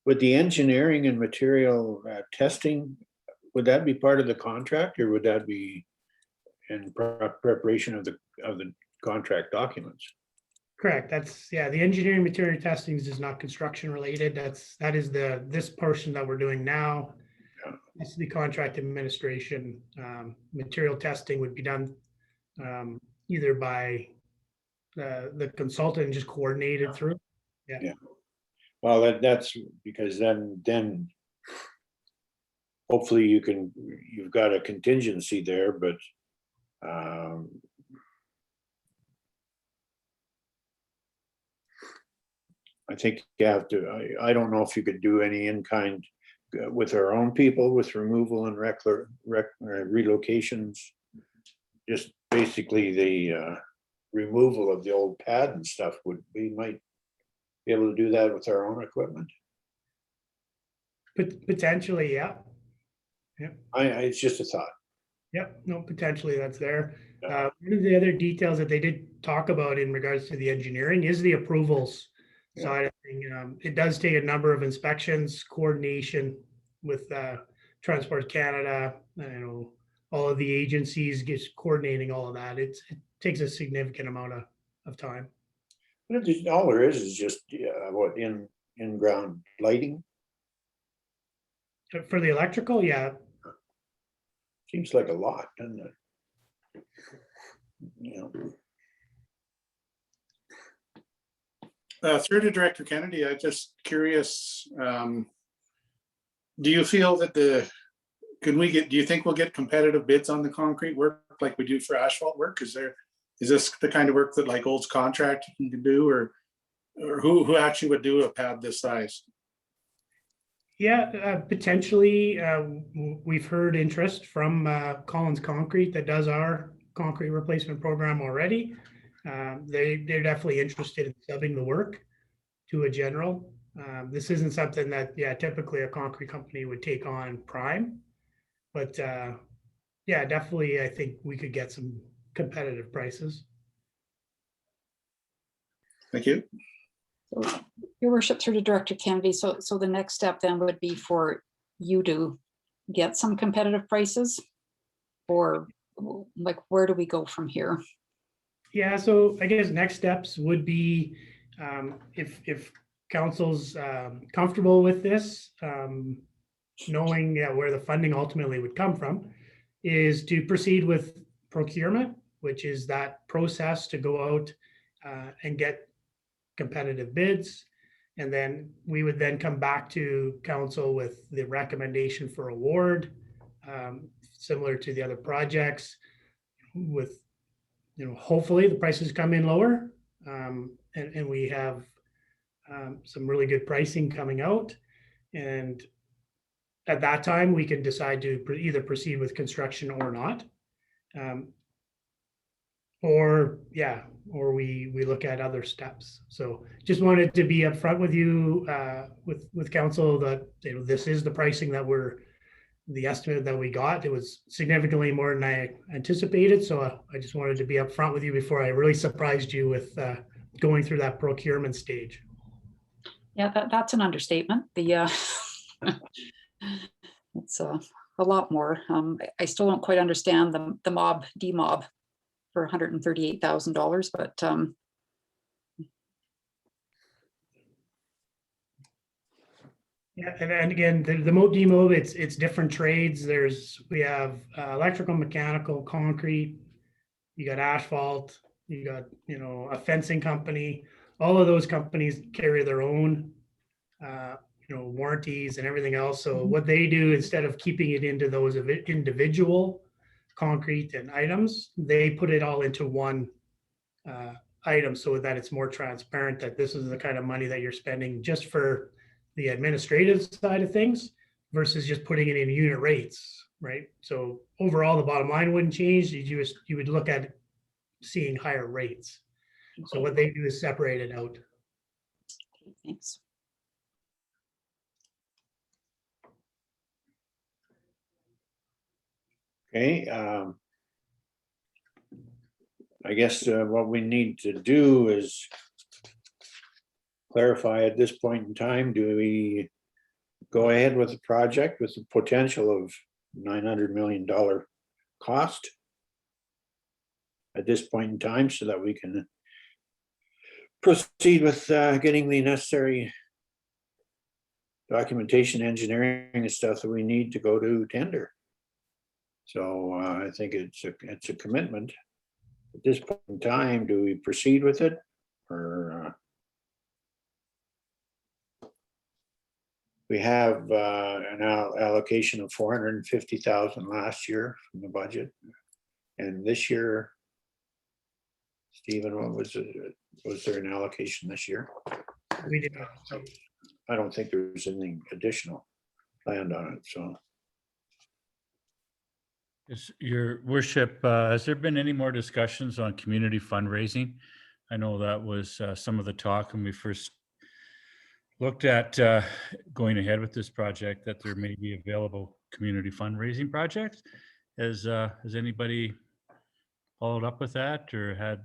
would the engineering and material testing, would that be part of the contract, or would that be in preparation of the contract documents? Correct. The engineering material testing is not construction related. That is this portion that we're doing now. That's the contract administration. Material testing would be done either by the consultant and just coordinated through. Yeah. Well, that's because then hopefully you've got a contingency there, but I think you have to, I don't know if you could do any in-kind with our own people with removal and relocations. Just basically the removal of the old pad and stuff we might be able to do that with our own equipment. Potentially, yeah. It's just a thought. Yep, no, potentially that's there. One of the other details that they did talk about in regards to the engineering is the approvals side of thing. It does take a number of inspections, coordination with Transport Canada, all of the agencies, gets coordinating all of that. It takes a significant amount of time. All there is just what in-ground lighting. For the electrical, yeah. Seems like a lot, doesn't it? Through to Director Kennedy, I'm just curious, do you feel that do you think we'll get competitive bids on the concrete work like we do for asphalt work? Is this the kind of work that like Olds Contract can do, or who actually would do a pad this size? Yeah, potentially, we've heard interest from Collins Concrete that does our concrete replacement program already. They're definitely interested in subbing the work to a general. This isn't something that, yeah, typically a concrete company would take on prime. But yeah, definitely, I think we could get some competitive prices. Thank you. So, Your Worship, through to Director Kennedy. So the next step then would be for you to get some competitive prices, or like, where do we go from here? Yeah, so I guess next steps would be, if council's comfortable with this, knowing where the funding ultimately would come from, is to proceed with procurement, which is that process to go out and get competitive bids. And then we would then come back to council with the recommendation for award, similar to the other projects, with, hopefully the prices come in lower, and we have some really good pricing coming out. And at that time, we can decide to either proceed with construction or not. Or we look at other steps. So just wanted to be upfront with you, with council, that this is the pricing that the estimate that we got. It was significantly more than I anticipated. So I just wanted to be upfront with you before I really surprised you with going through that procurement stage. Yeah, that's an understatement. It's a lot more. I still don't quite understand the mob demob for $138,000, but yeah, and again, the mob demob, it's different trades. We have electrical, mechanical, concrete. You got asphalt. You got a fencing company. All of those companies carry their own warranties and everything else. So what they do, instead of keeping it into those individual concrete and items, they put it all into one item, so that it's more transparent that this is the kind of money that you're spending just for the administrative side of things versus just putting it in unit rates, right? So overall, the bottom line wouldn't change. You would look at seeing higher rates. So what they do is separate it out. okay, thanks. Okay, I guess what we need to do is clarify at this point in time, do we go ahead with the project with the potential of $900 million cost at this point in time, so that we can proceed with getting the necessary documentation, engineering and stuff that we need to go to tender? So I think it's a commitment. At this point in time, do we proceed with it, or we have an allocation of $450,000 last year from the budget, and this year, Stephen, what was it? Was there an allocation this year? We did not. I don't think there was anything additional planned on it. So. Your Worship, has there been any more discussions on community fundraising? I know that was some of the talk when we first looked at going ahead with this project, that there may be available community fundraising projects. Has anybody followed up with that or had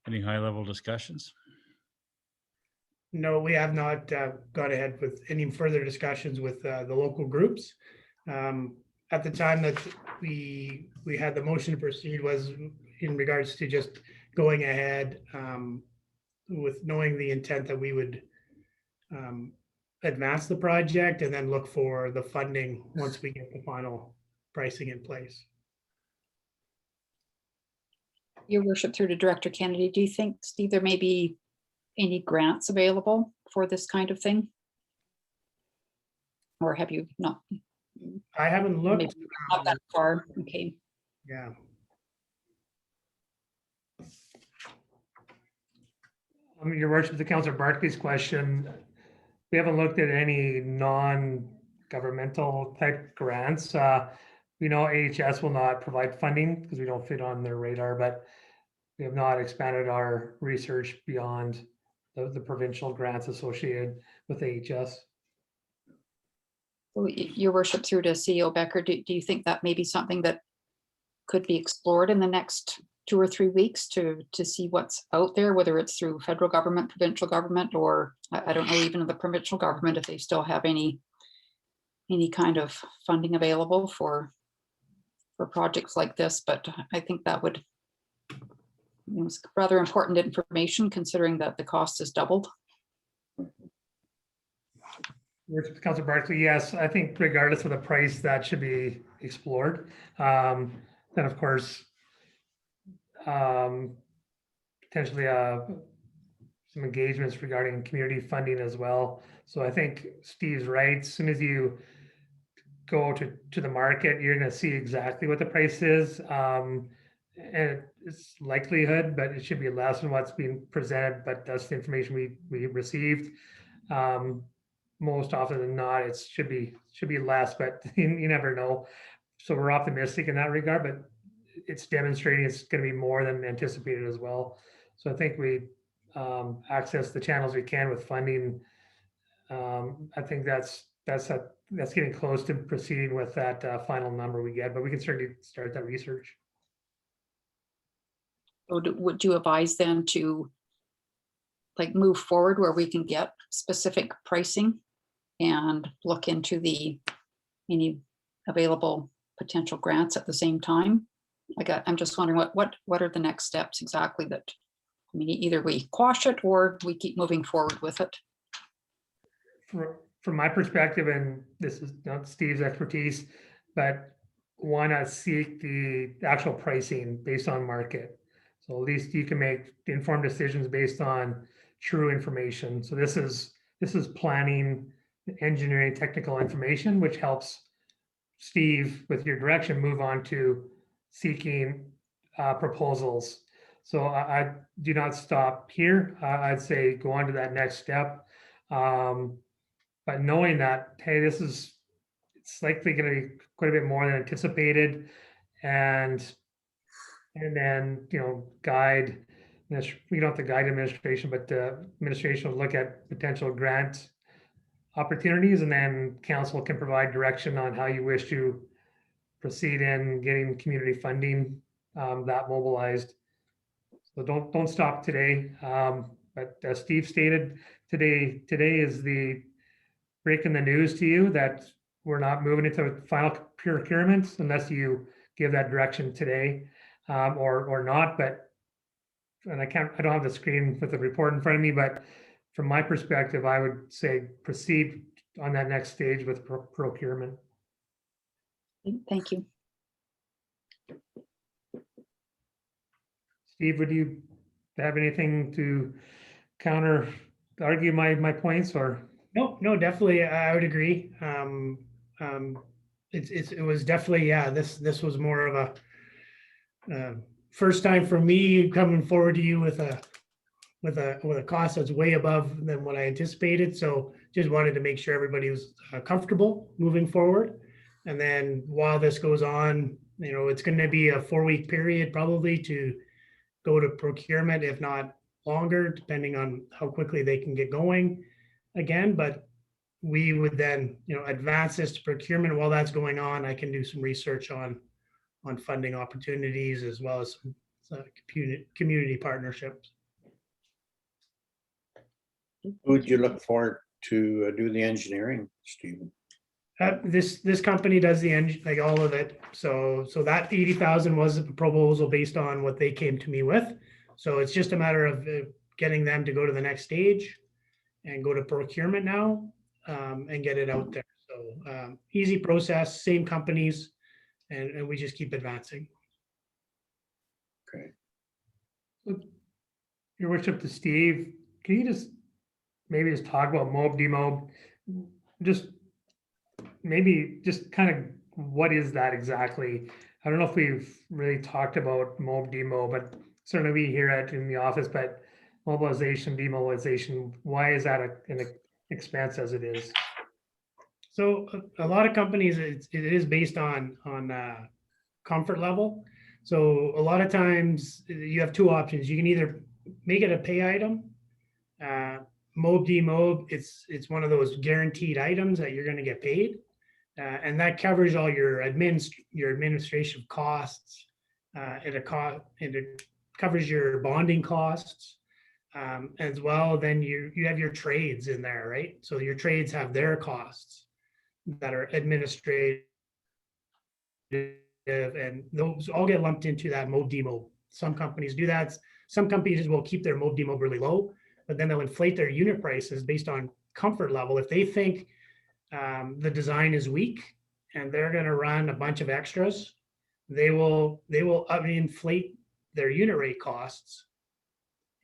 any high-level discussions? No, we have not gone ahead with any further discussions with the local groups. At the time that we had the motion to proceed was in regards to just going ahead with knowing the intent that we would advance the project and then look for the funding once we get the final pricing in place. Your Worship, through to Director Kennedy, do you think, Steve, there may be any grants available for this kind of thing? Or have you not? I haven't Maybe looked. not that far. Okay. Yeah. Your worship, the Councillor Barkley's question, we haven't looked at any non-governmental type grants. We know AHS will not provide funding because we don't fit on their radar, but we have not expanded our research beyond the provincial grants associated with AHS. So your worship, through to CEO Becker, do you think that may be something that could be explored in the next 2 or 3 weeks to see what's out there, whether it's through federal government, provincial government, or I don't know, even the provincial government, if they still have any kind of funding available for projects like this. But I think that would, it's rather important information considering that the cost has doubled. Councillor Barkley, yes, I think regardless of the price, that should be explored. Then, of course, potentially some engagements regarding community funding as well. So I think Steve's right. As soon as you go to the market, you're going to see exactly what the price is. And it's likelihood, but it should be less than what's being presented, but that's the information we received. Most often than not, it should be less, but you never know. So we're optimistic in that regard, but it's demonstrating it's going to be more than anticipated as well. So I think we access the channels we can with funding. I think that's getting close to proceeding with that final number we get, but we can certainly start that research. So would you advise then to like move forward where we can get specific pricing and look into any available potential grants at the same time? I'm just wondering what are the next steps exactly that, I mean, either we quash it or we keep moving forward with it. From my perspective, and this is not Steve's expertise, but want to seek the actual pricing based on market. So at least you can make informed decisions based on true information. So this is planning, engineering, technical information, which helps Steve, with your direction, move on to seeking proposals. So I do not stop here. I'd say go on to that next step. But knowing that, hey, it's likely going to be quite a bit more than anticipated, and then guide. We don't have to guide administration, but administration will look at potential grant opportunities, and then council can provide direction on how you wish to proceed in getting community funding that mobilized. So don't stop today. But as Steve stated, today is the breaking the news to you that we're not moving into final procurement unless you give that direction today, or not. But and I don't have the screen with the report in front of me, but from my perspective, I would say proceed on that next stage with procurement. Thank you. Steve, would you have anything to argue my points, or? No, definitely. I would agree. It was definitely, yeah, this was more of a first time for me coming forward to you with a cost that's way above than what I anticipated. So just wanted to make sure everybody was comfortable moving forward. And then while this goes on, it's going to be a 4-week period probably to go to procurement, if not longer, depending on how quickly they can get going again. But we would then, advance this to procurement. While that's going on, I can do some research on funding opportunities as well as some community partnerships. Who would you look for to do the engineering, Stephen? This company does like all of it. So that 80,000 was a proposal based on what they came to me with. So it's just a matter of getting them to go to the next stage and go to procurement now, and get it out there. So easy process, same companies, and we just keep advancing. Okay. Your worship, to Steve, can you just maybe just talk about mob, demob? Just maybe just kind of what is that exactly? I don't know if we've really talked about mob, demob, but certainly we hear it in the office, but mobilization, demobilization, why is that an expense as it is? So a lot of companies, it is based on comfort level. So a lot of times you have two options. You can either make it a pay item, mob demob. It's one of those guaranteed items that you're going to get paid, and that covers all your administration costs. It covers your bonding costs as well. Then you have your trades in there, right? So your trades have their costs that are administrative, and those all get lumped into that mob demob. Some companies do that. Some companies will keep their mob demob really low, but then they'll inflate their unit prices based on comfort level. If they think the design is weak and they're going to run a bunch of extras, they will inflate their unit rate costs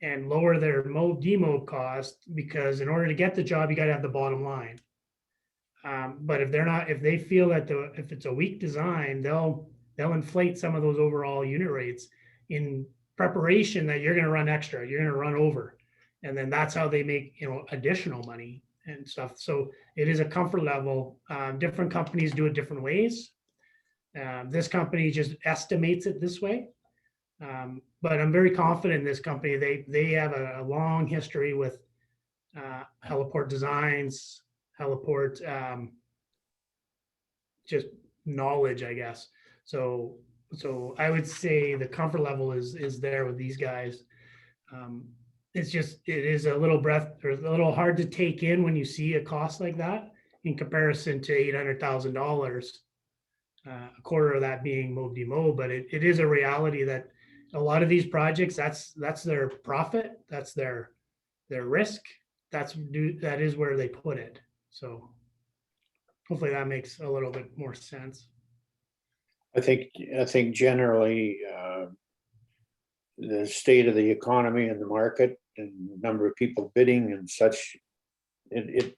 and lower their mob demob cost, because in order to get the job, you got to have the bottom line. But if they feel that if it's a weak design, they'll inflate some of those overall unit rates in preparation that you're going to run extra, you're going to run over, and then that's how they make additional money and stuff. So it is a comfort level. Different companies do it different ways. This company just estimates it this way, but I'm very confident in this company. They have a long history with heliport designs, heliport just knowledge, I guess. So I would say the comfort level is there with these guys. It is a little hard to take in when you see a cost like that in comparison to $800,000, a quarter of that being mob demob. But it is a reality that a lot of these projects, that's their profit, that's their risk, that is where they put it. So hopefully that makes a little bit more sense. I think generally the state of the economy and the market and the number of people bidding and such, when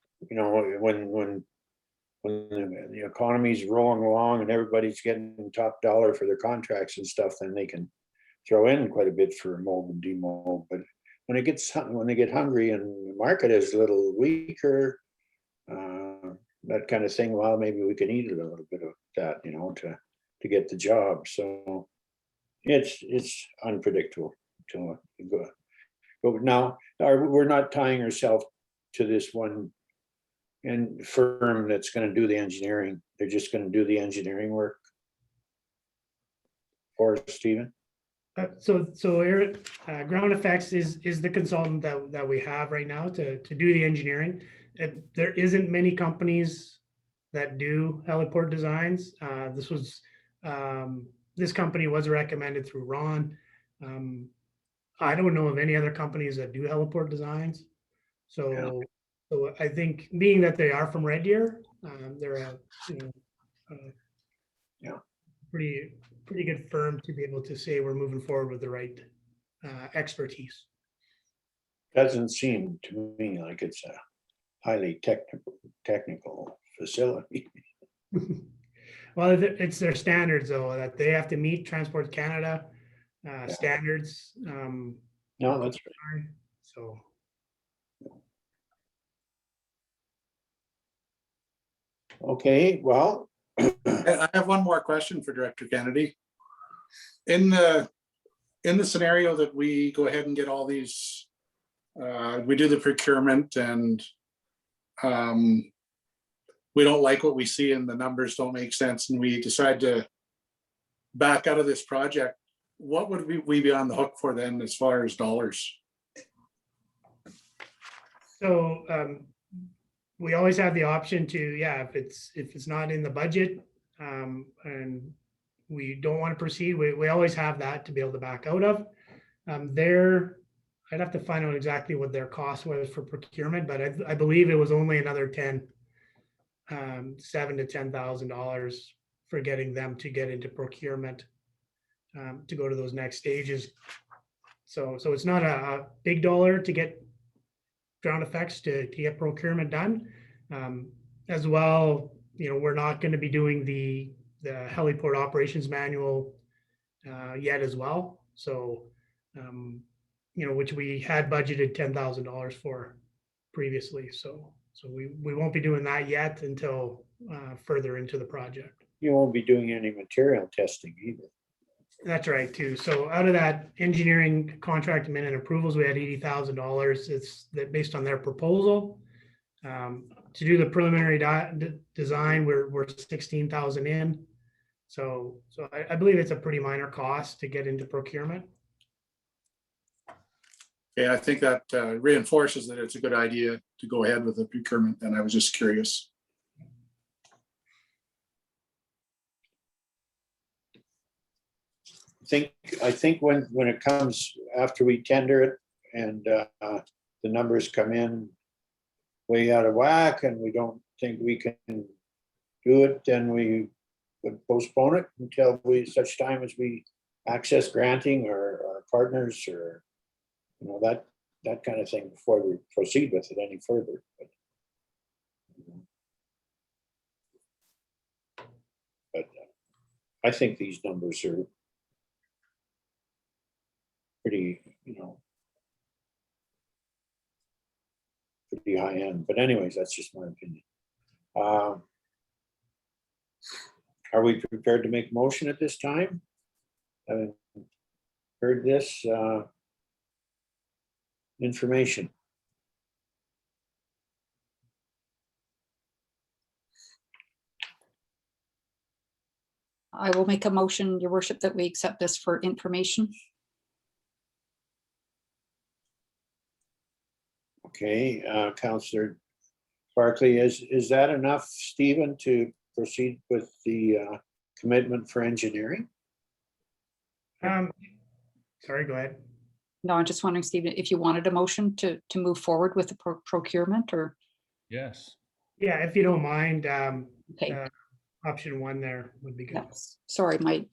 the economy's rolling along and everybody's getting top dollar for their contracts and stuff, then they can throw in quite a bit for mob and demob. But when they get hungry and the market is a little weaker, that kind of thing, well, maybe we can eat a little bit of that, to get the job. So it's unpredictable to go. But now we're not tying ourselves to this one firm that's going to do the engineering. They're just going to do the engineering work. Or Stephen? So Eric, Ground Effects is the consultant that we have right now to do the engineering. There isn't many companies that do heliport designs. This company was recommended through Ron. I don't know of any other companies that do heliport designs. So I think, being that they are from Red Deer, they're pretty good firm to be able to say we're moving forward with the right expertise. Doesn't seem to me like it's a highly technical facility. Well, it's their standards, though, that they have to meet Transport Canada standards. No, that's right. So. Okay, well. I have one more question for Director Kennedy. In the scenario that we go ahead and get all these, we do the procurement and we don't like what we see and the numbers don't make sense, and we decide to back out of this project, what would we be on the hook for then as far as dollars? So we always have the option to, if it's not in the budget and we don't want to proceed, we always have that to be able to back out of. I'd have to find out exactly what their cost was for procurement, but I believe it was only another $7,000 to $10,000 for getting them to get into procurement to go to those next stages. So it's not a big dollar to get ground effects to get procurement done. As well, we're not going to be doing the heliport operations manual yet as well. So, which we had budgeted $10,000 for previously. So we won't be doing that yet until further into the project. You won't be doing any material testing either. That's right too. So out of that engineering contract amendment approvals, we had $80,000. It's that based on their proposal. To do the preliminary design, we're 16,000 in. So I believe it's a pretty minor cost to get into procurement. Yeah, I think that reinforces that it's a good idea to go ahead with the procurement. And I was just curious. I think when it comes after we tender it and the numbers come in way out of whack and we don't think we can do it, then we would postpone it until such time as we access granting or our partners or that kind of thing before we proceed with it any further. But I think these numbers are pretty, pretty high end. But anyways, that's just my opinion. Are we prepared to make a motion at this time? Having heard this information. I will make a motion, Your Worship, that we accept this for information. Okay, Councillor Barclay, is that enough, Stephen, to proceed with the commitment for engineering? Sorry, go ahead. No, I'm just wondering, Stephen, if you wanted a motion to move forward with the procurement or? Yes. Yeah, if you don't mind, Okay. Option 1 there would be good. Yes. Sorry, my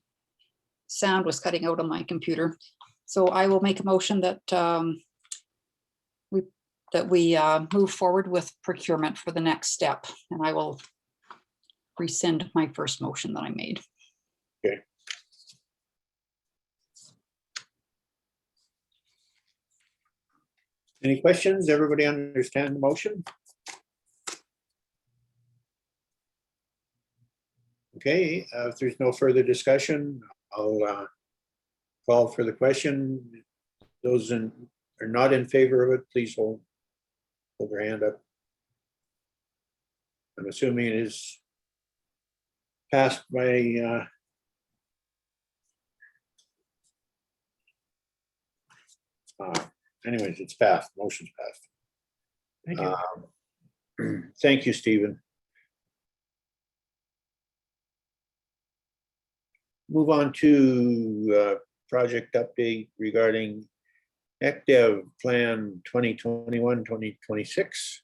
sound was cutting out on my computer. So I will make a motion that we move forward with procurement for the next step, and I will rescind my first motion that I made. Okay. Any questions? Everybody understand the motion? Okay, if there's no further discussion, I'll call for the question. Those are not in favor of it, please hold their hand up. I'm assuming it is passed by anyways, it's passed. Motion's passed. Thank you. Thank you, Stephen. Move on to project update regarding ECDEV Plan 2021-2026.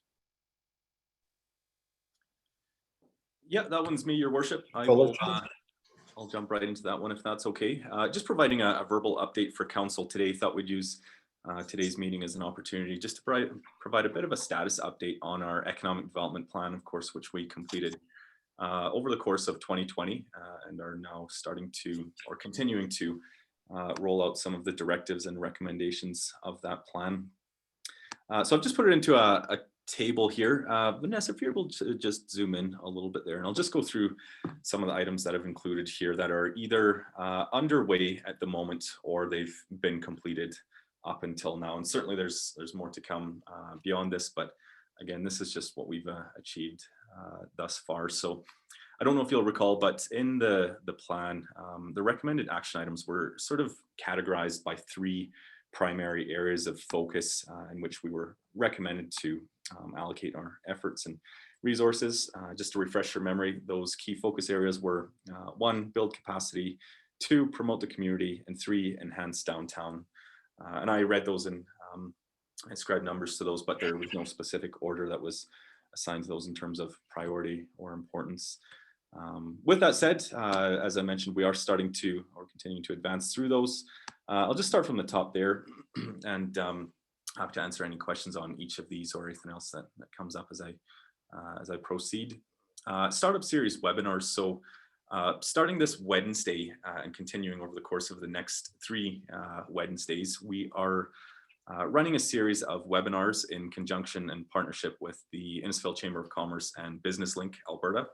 Yeah, that one's me, Your Worship. I'll jump right into that one if that's okay. Just providing a verbal update for council today. Thought we'd use today's meeting as an opportunity just to provide a bit of a status update on our economic development plan, of course, which we completed over the course of 2020 and are now starting to or continuing to roll out some of the directives and recommendations of that plan. So I've just put it into a table here. Vanessa, if you're able to just zoom in a little bit there, and I'll just go through some of the items that I've included here that are either underway at the moment or they've been completed up until now. And certainly there's more to come beyond this, but again, this is just what we've achieved thus far. So I don't know if you'll recall, but in the plan, the recommended action items were sort of categorized by 3 primary areas of focus in which we were recommended to allocate our efforts and resources. Just to refresh your memory, those key focus areas were 1, build capacity, 2, promote the community, and 3, enhance downtown. And I read those and I ascribed numbers to those, but there was no specific order that was assigned to those in terms of priority or importance. With that said, as I mentioned, we are starting to or continuing to advance through those. I'll just start from the top there and happy to answer any questions on each of these or anything else that comes up as I proceed. Startup series webinars. So starting this Wednesday and continuing over the course of the next 3 Wednesdays, we are running a series of webinars in conjunction and partnership with the Innisfail Chamber of Commerce and Business Link Alberta.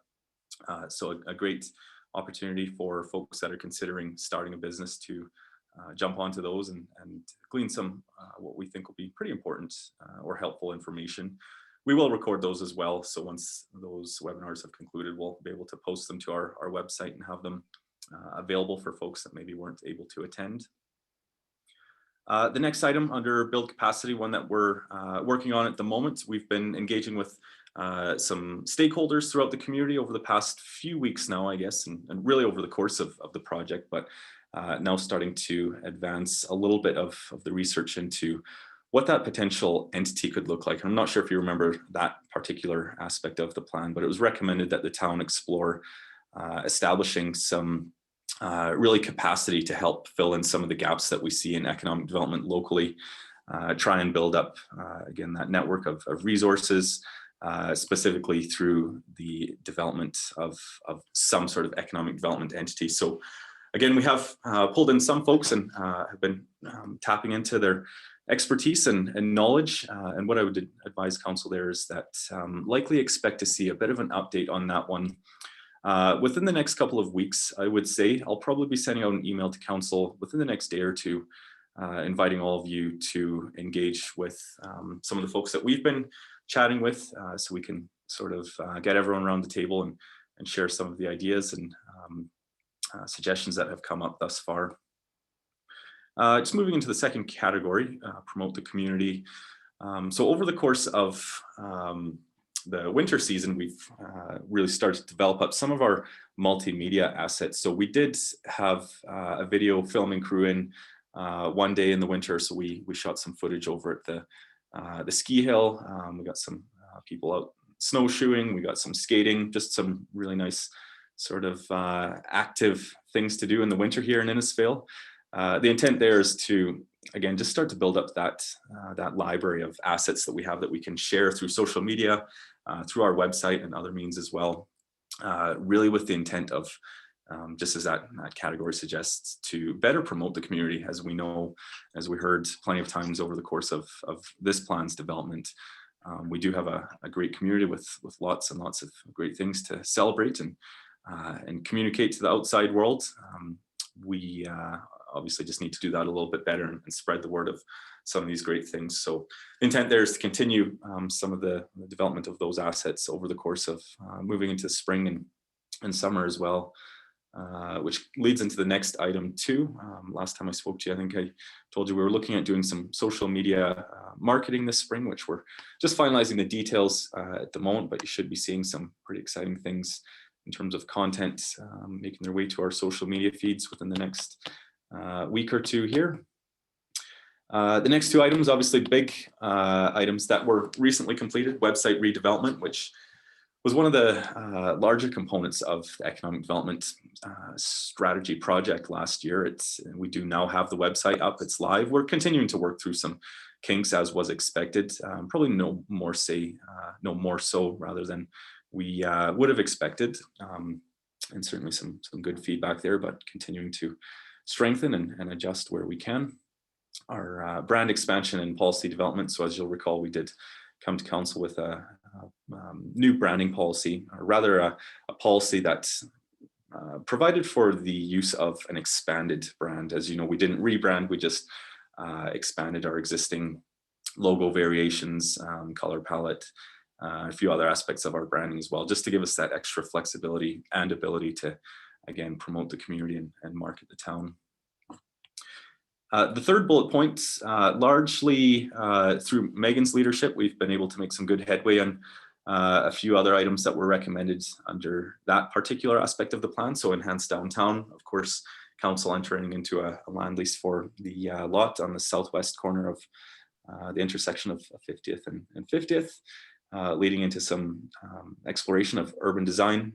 So a great opportunity for folks that are considering starting a business to jump onto those and glean some what we think will be pretty important or helpful information. We will record those as well. So once those webinars have concluded, we'll be able to post them to our website and have them available for folks that maybe weren't able to attend. The next item under build capacity, one that we're working on at the moment, we've been engaging with some stakeholders throughout the community over the past few weeks now, I guess, and really over the course of the project, but now starting to advance a little bit of the research into what that potential entity could look like. I'm not sure if you remember that particular aspect of the plan, but it was recommended that the town explore establishing some really capacity to help fill in some of the gaps that we see in economic development locally, try and build up, again, that network of resources, specifically through the development of some sort of economic development entity. So again, we have pulled in some folks and have been tapping into their expertise and knowledge. And what I would advise council there is that likely expect to see a bit of an update on that one within the next couple of weeks. I would say I'll probably be sending out an email to council within the next day or two, inviting all of you to engage with some of the folks that we've been chatting with, so we can sort of get everyone around the table and share some of the ideas and suggestions that have come up thus far. Just moving into the second category, promote the community. So over the course of the winter season, we've really started to develop up some of our multimedia assets. So we did have a video filming crew in one day in the winter. So we shot some footage over at the ski hill. We got some people out snowshoeing. We got some skating, just some really nice sort of active things to do in the winter here in Innisfail. The intent there is to, again, just start to build up that library of assets that we have that we can share through social media, through our website and other means as well, really with the intent of, just as that category suggests, to better promote the community. As we know, as we heard plenty of times over the course of this plan's development, we do have a great community with lots and lots of great things to celebrate and communicate to the outside world. We obviously just need to do that a little bit better and spread the word of some of these great things. So the intent there is to continue some of the development of those assets over the course of moving into spring and summer as well, which leads into the next item too. Last time I spoke to you, I think I told you we were looking at doing some social media marketing this spring, which we're just finalizing the details at the moment, but you should be seeing some pretty exciting things in terms of content making their way to our social media feeds within the next week or two here. The next two items, obviously big items that were recently completed: website redevelopment, which was one of the larger components of the economic development strategy project last year. We do now have the website up, it's live. We're continuing to work through some kinks as was expected, probably no more so rather than we would have expected, and certainly some good feedback there, but continuing to strengthen and adjust where we can. Our brand expansion and policy development. So as you'll recall, we did come to council with a new branding policy, or rather a policy that provided for the use of an expanded brand. As you know, we didn't rebrand, we just expanded our existing logo variations, color palette, a few other aspects of our branding as well, just to give us that extra flexibility and ability to, again, promote the community and market the town. The third bullet point, largely through Megan's leadership, we've been able to make some good headway on a few other items that were recommended under that particular aspect of the plan. So enhanced downtown, of course, council entering into a land lease for the lot on the southwest corner of the intersection of 50th and 50th, leading into some exploration of urban design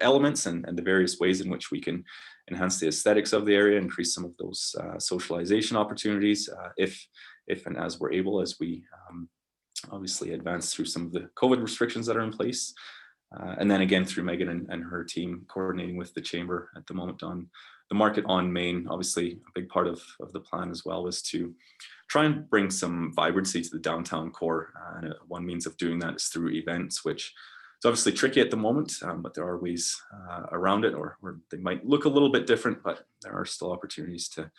elements and the various ways in which we can enhance the aesthetics of the area, increase some of those socialization opportunities, if if and as we're able, as we obviously advance through some of the COVID restrictions that are in place. And then again, through Megan and her team coordinating with the chamber at the moment on the market on Main. Obviously, a big part of the plan as well was to try and bring some vibrancy to the downtown core. And one means of doing that is through events, which is obviously tricky at the moment, but there are ways around it, or they might look a little bit different, but there are still opportunities to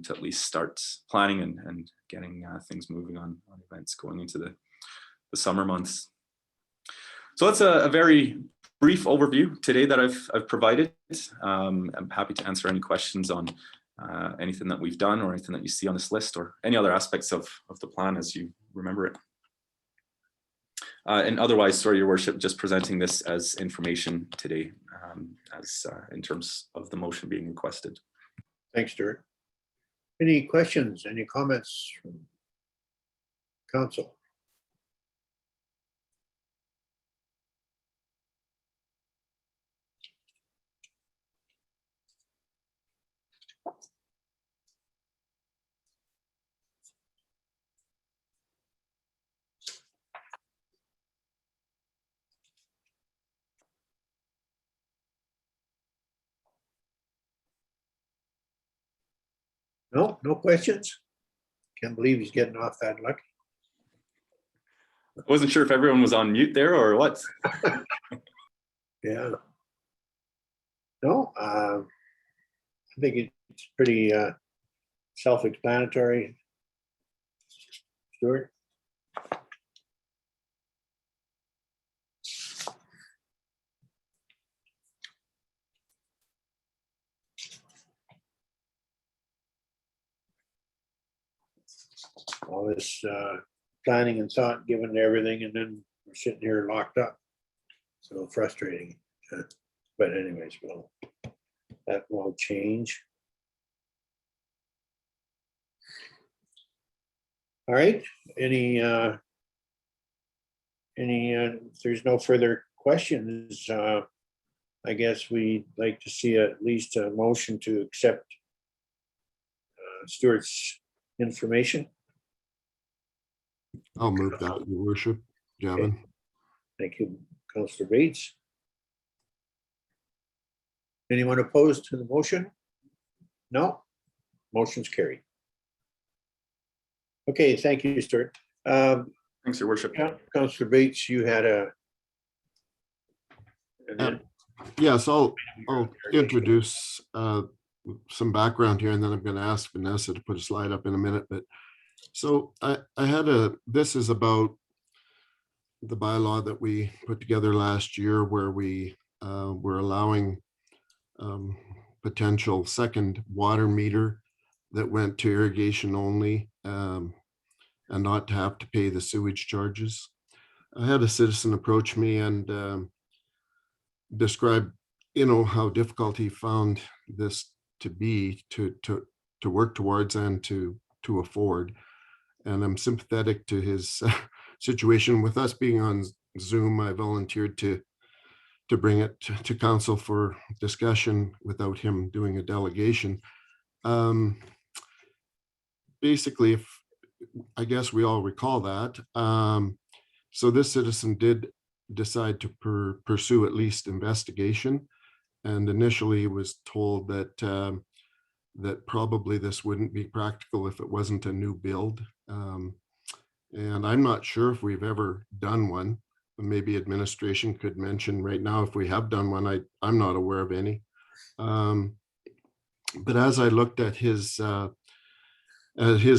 at least start planning and getting things moving on events going into the summer months. So that's a very brief overview today that I've provided. I'm happy to answer any questions on anything that we've done or anything that you see on this list or any other aspects of the plan as you remember it. And otherwise, sorry, Your Worship, just presenting this as information today as in terms of the motion being requested. Thanks, Stuart. Any questions, any comments from council? No, no questions? Can't believe he's getting off that lucky. I wasn't sure if everyone was on mute there or what. Yeah. No, I think it's pretty self-explanatory. Stuart? All this planning and thought given to everything, and then we're sitting here locked up. So frustrating. But anyways, well, that will change. All right, if there's no further questions, I guess we'd like to see at least a motion to accept Stuart's information. I'll move that, Your Worship. Gavin. Okay. Thank you, Councillor Bates. Anyone opposed to the motion? No? Motion's carried. Okay, thank you, Stuart. Thanks, Your Worship. Councillor Bates, you had a. Yes, I'll introduce some background here, and then I'm going to ask Vanessa to put a slide up in a minute. But so this is about the bylaw that we put together last year, where we were allowing potential second water meter that went to irrigation only, and not to have to pay the sewage charges. I had a citizen approach me and describe, how difficult he found this to be to work towards and to afford. And I'm sympathetic to his situation. With us being on Zoom, I volunteered to bring it to council for discussion without him doing a delegation. Basically, I guess we all recall that. So this citizen did decide to pursue at least investigation, and initially was told that that probably this wouldn't be practical if it wasn't a new build. And I'm not sure if we've ever done one. Maybe administration could mention right now if we have done one. I'm not aware of any. But as I looked at his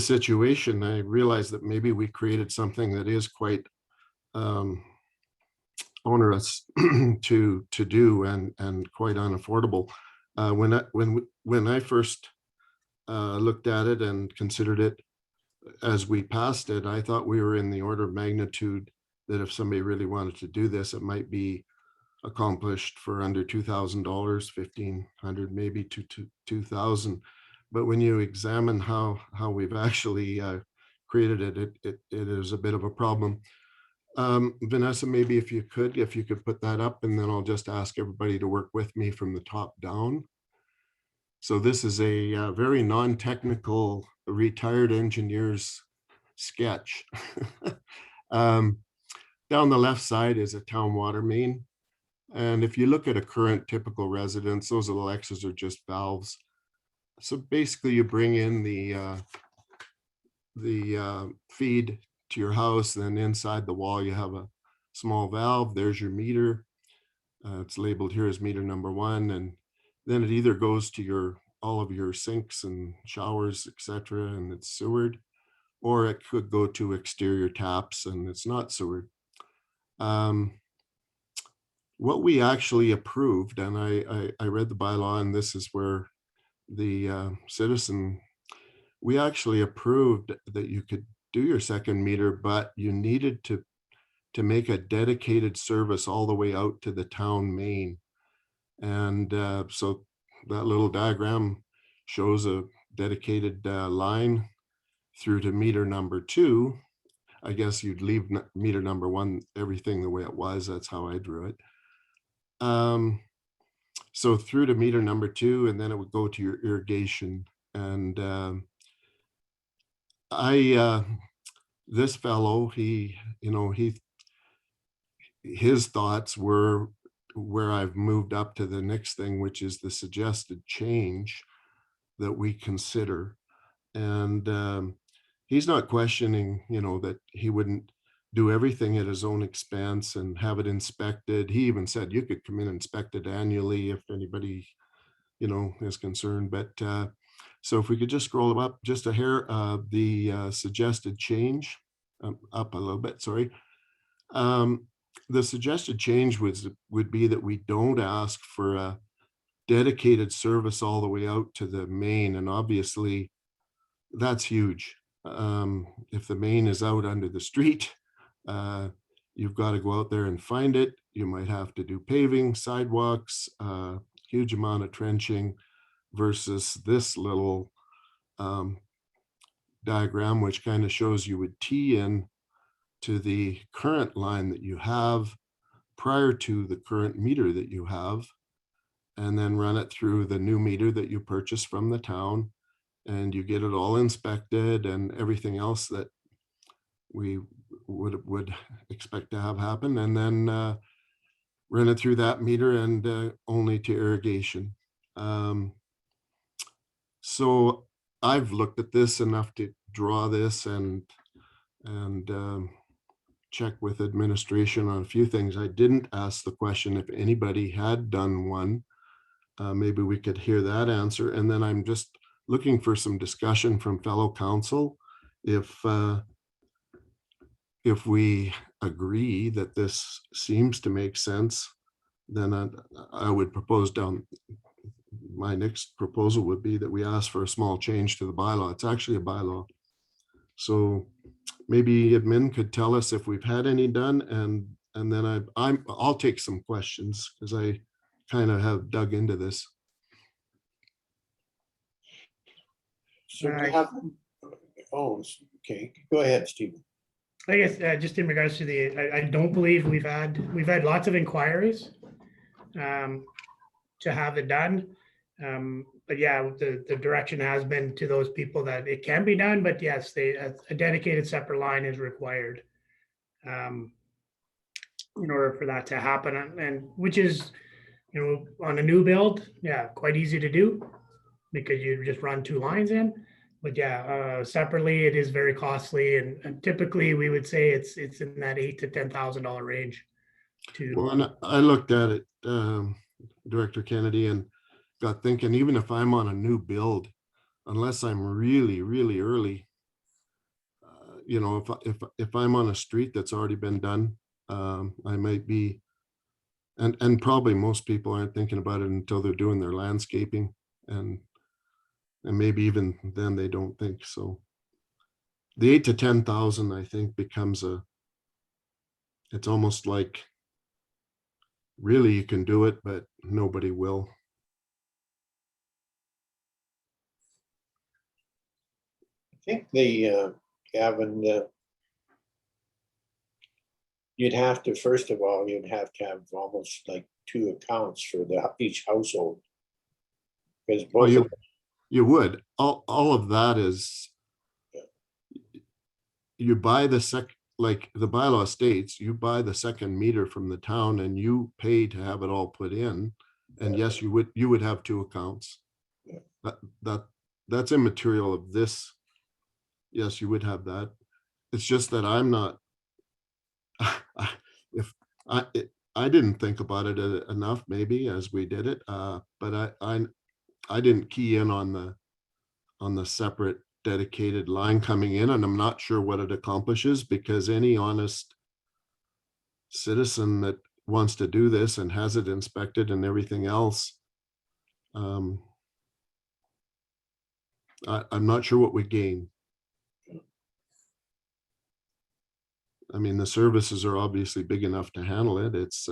situation, I realized that maybe we created something that is quite onerous to do and quite unaffordable. When I first looked at it and considered it as we passed it, I thought we were in the order of magnitude that if somebody really wanted to do this, it might be accomplished for under $2,000, $1,500, maybe to $2,000. But when you examine how we've actually created it, it is a bit of a problem. Vanessa, maybe if you could put that up, and then I'll just ask everybody to work with me from the top down. So this is a very non-technical retired engineer's sketch. Down the left side is a town water main. And if you look at a current typical residence, those little X's are just valves. So basically you bring in the feed to your house, then inside the wall you have a small valve. There's your meter. It's labeled here as meter number 1, and then it either goes to all of your sinks and showers, etc., and it's sewered, or it could go to exterior taps and it's not sewered. What we actually approved, and I read the bylaw, and this is where the citizen, we actually approved that you could do your second meter, but you needed to make a dedicated service all the way out to the town main. And so that little diagram shows a dedicated line through to meter number 2. I guess you'd leave meter number 1, everything the way it was. That's how I drew it. So through to meter number 2, and then it would go to your irrigation. And this fellow, his thoughts were where I've moved up to the next thing, which is the suggested change that we consider. And he's not questioning, that he wouldn't do everything at his own expense and have it inspected. He even said you could come in and inspect it annually if anybody, is concerned. But so if we could just scroll up just a hair, the suggested change, up a little bit, sorry. The suggested change would be that we don't ask for a dedicated service all the way out to the main. And obviously that's huge. If the main is out under the street, you've got to go out there and find it. You might have to do paving, sidewalks, huge amount of trenching, versus this little diagram, which kind of shows you would tee in to the current line that you have prior to the current meter that you have, and then run it through the new meter that you purchased from the town, and you get it all inspected and everything else that we would expect to have happen, and then run it through that meter and only to irrigation. So I've looked at this enough to draw this and check with administration on a few things. I didn't ask the question if anybody had done one. Maybe we could hear that answer. And then I'm just looking for some discussion from fellow council. If we agree that this seems to make sense, then I would propose my next proposal would be that we ask for a small change to the bylaw. It's actually a bylaw. So maybe admin could tell us if we've had any done, and then I'll take some questions because I kind of have dug into this. So we have, okay, go ahead, Stephen. I guess just in regards to I don't believe we've had lots of inquiries to have it done. But yeah, the direction has been to those people that it can be done, but yes, a dedicated separate line is required in order for that to happen, and which is, on a new build, yeah, quite easy to do because you just run 2 lines in. But yeah, separately, it is very costly, and typically we would say it's in that $8,000 to $10,000 range. Well, and I looked at it, Director Kennedy, and got thinking, even if I'm on a new build, unless I'm really, really early, if I'm on a street that's already been done, I might be, and probably most people aren't thinking about it until they're doing their landscaping, and maybe even then they don't think so. The 8,000 to 10,000, I think, becomes it's almost like really you can do it, but nobody will. I think Gavin, you'd have to, first of all, you'd have to have almost like 2 accounts for each household. Because Well, both of you would. All of that is, you buy like the bylaw states, you buy the second meter from the town and you pay to have it all put in. And yes, you would have two accounts. That's immaterial of this. Yes, you would have that. It's just that I'm not, if I didn't think about it enough, maybe as we did it, but I didn't key in on the separate dedicated line coming in, and I'm not sure what it accomplishes, because any honest citizen that wants to do this and has it inspected and everything else, I'm not sure what we gain. I mean, the services are obviously big enough to handle it. It's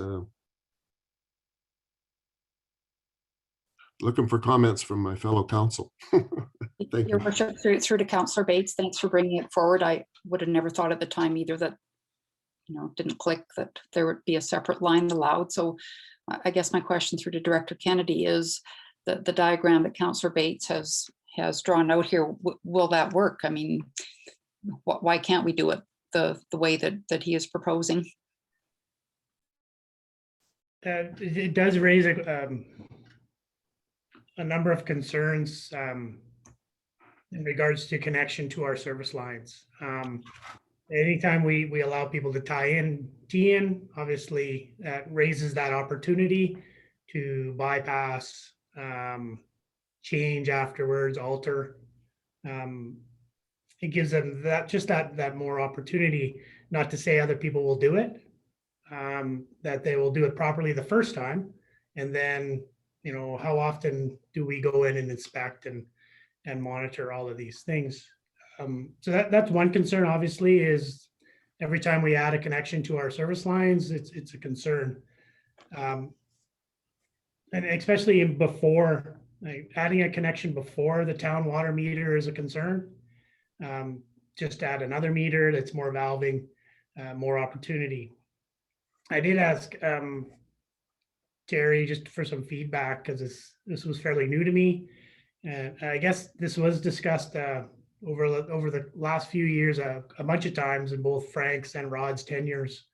looking for comments from my fellow council. Thank Your you. worship, through to Councillor Bates, thanks for bringing it forward. I would have never thought at the time either that, didn't click that there would be a separate line allowed. So I guess my question through to Director Kennedy is the diagram that Councillor Bates has drawn out here, will that work? I mean, why can't we do it the way that he is proposing? It does raise a number of concerns in regards to connection to our service lines. Anytime we allow people to tee in, obviously that raises that opportunity to bypass, change afterwards, alter. It gives them that more opportunity, not to say other people will do it, that they will do it properly the first time. And then, how often do we go in and inspect and monitor all of these things? So that's one concern, obviously, is every time we add a connection to our service lines, it's a concern. And especially before, like, adding a connection before the town water meter is a concern. Just add another meter that's more valving, more opportunity. I did ask Terry just for some feedback, because this was fairly new to me. And I guess this was discussed over the last few years a bunch of times in both Frank's and Rod's tenures,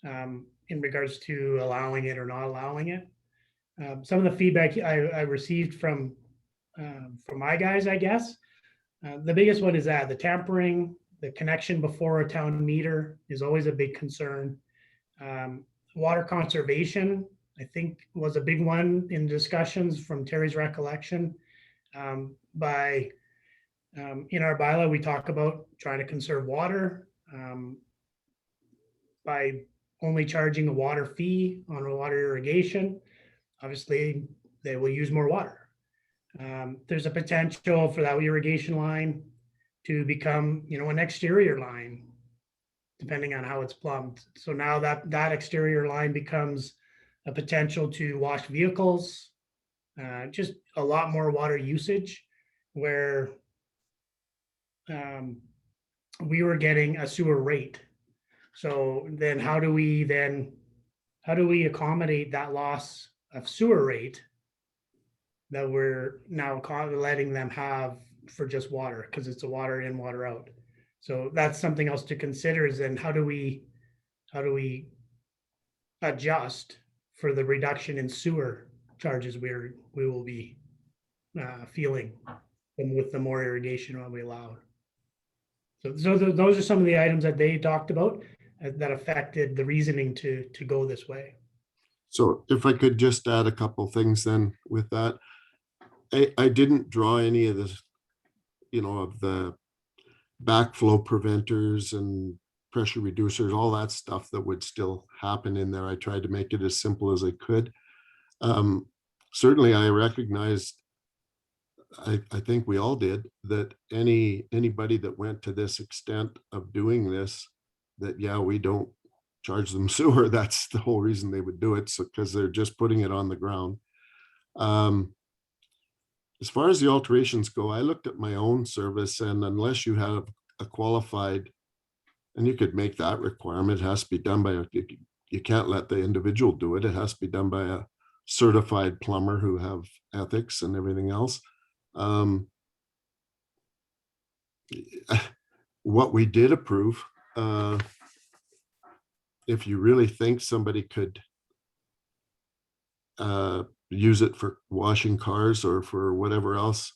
in regards to allowing it or not allowing it. Some of the feedback I received from my guys, I guess, the biggest one is that the tampering, the connection before a town meter is always a big concern. Water conservation, I think, was a big one in discussions from Terry's recollection. In our bylaw, we talk about trying to conserve water by only charging a water fee on a water irrigation. Obviously, they will use more water. There's a potential for that irrigation line to become, an exterior line, depending on how it's plumbed. So now that exterior line becomes a potential to wash vehicles, just a lot more water usage, where we were getting a sewer rate. So then how do we accommodate that loss of sewer rate that we're now letting them have for just water, because it's a water in, water out? So that's something else to consider, is then how do we adjust for the reduction in sewer charges we will be feeling, and with the more irrigation that we allowed. So those are some of the items that they talked about that affected the reasoning to go this way. So if I could just add a couple things then with that. I didn't draw any of this, of the backflow preventers and pressure reducers, all that stuff that would still happen in there. I tried to make it as simple as I could. Certainly I recognized, I think we all did, that anybody that went to this extent of doing this, that, yeah, we don't charge them sewer. That's the whole reason they would do it, so because they're just putting it on the ground. As far as the alterations go, I looked at my own service, and unless you have a qualified, and you could make that requirement, it has to be done by you can't let the individual do it. It has to be done by a certified plumber who have ethics and everything else. What we did approve, if you really think somebody could use it for washing cars or for whatever else,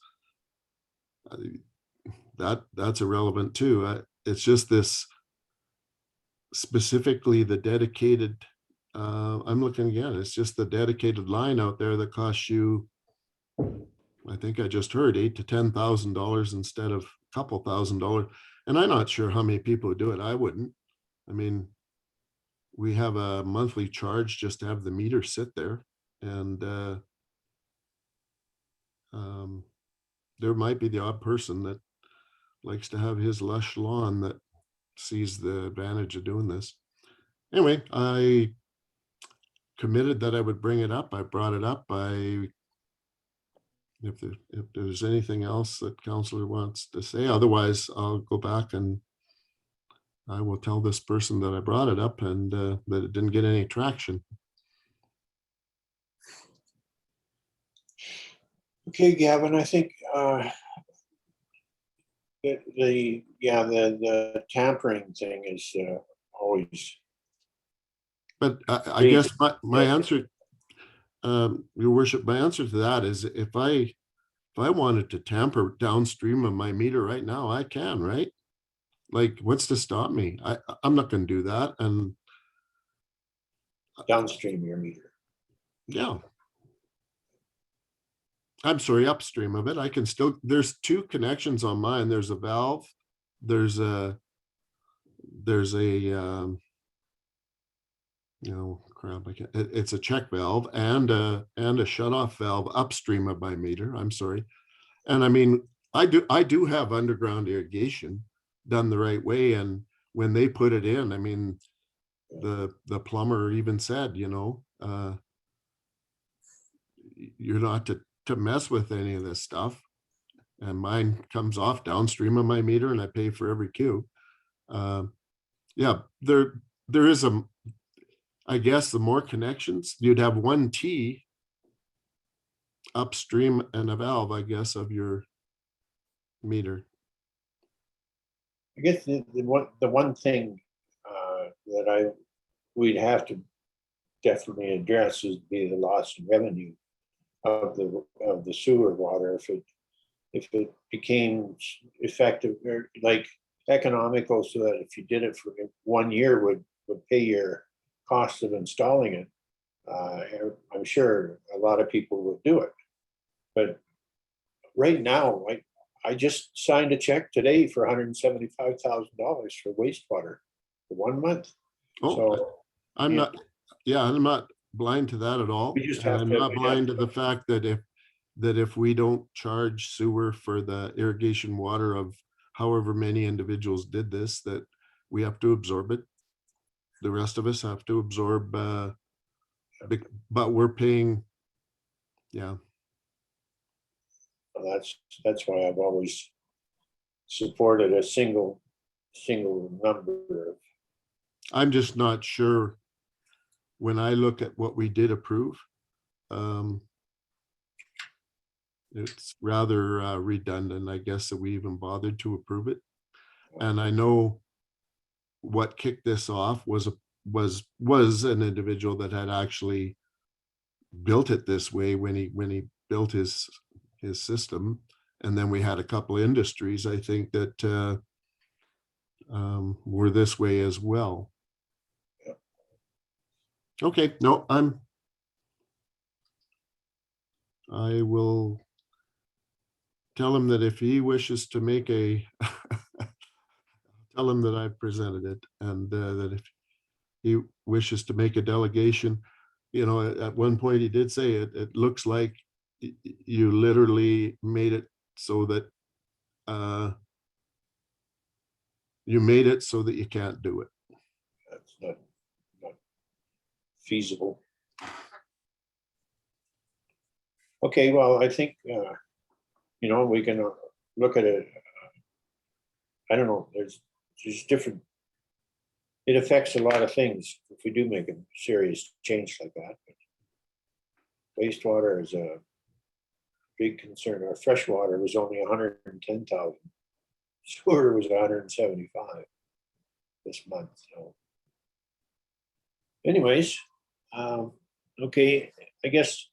that's irrelevant too. It's just this, specifically the dedicated, I'm looking again, it's just the dedicated line out there that costs you, I think I just heard $8,000 to $10,000 instead of a couple $1,000. And I'm not sure how many people would do it. I wouldn't. I mean, we have a monthly charge just to have the meter sit there, and there might be the odd person that likes to have his lush lawn that sees the advantage of doing this. Anyway, I committed that I would bring it up. I brought it up. If there's anything else that councillor wants to say, otherwise I'll go back and I will tell this person that I brought it up and that it didn't get any traction. Okay, Gavin, I think the tampering thing is always. But I guess my answer, your worship, my answer to that is if I wanted to tamper downstream of my meter right now, I can, right? Like, what's to stop me? I'm not going to do that. And Downstream your meter. Yeah. I'm sorry, upstream of it. I can still, there's two connections on mine. There's a valve. There's a crap, I can't, it's a check valve and a shut off valve upstream of my meter. I'm sorry. And I mean, I do have underground irrigation done the right way. And when they put it in, I mean, the plumber even said, you're not to mess with any of this stuff. And mine comes off downstream of my meter and I pay for every cube. Yeah, there is I guess the more connections, you'd have one T upstream and a valve, I guess, of your meter. I guess the one thing that we'd have to definitely address is the loss of revenue of the sewer water if it became effective or like economical, so that if you did it for 1 year would pay your cost of installing it. I'm sure a lot of people would do it, but right now, I just signed a check today for $175,000 for wastewater for 1 month. Oh, so I'm not blind to that at all. We just And have I'm to- not we blind to have the fact that if we don't charge sewer for the irrigation water of however many individuals did this, that we have to absorb it. The rest of us have to absorb, but we're paying, yeah. That's why I've always supported a single number. I'm just not sure when I look at what we did approve. It's rather redundant, I guess, that we even bothered to approve it. And I know what kicked this off was an individual that had actually built it this way when he built his system. And then we had a couple of industries, I think, that were this way as well. Okay, no, I will tell him that if he wishes to make tell him that I presented it, and that if he wishes to make a delegation, at one point he did say it looks like you literally made it so that you made it so that you can't do it. That's not feasible. Okay, well, I think we can look at it. I don't know. There's different. It affects a lot of things if we do make a serious change like that. Wastewater is a big concern. Our freshwater was only 110,000. Sewer was 175 this month, so. Anyways, okay, I guess,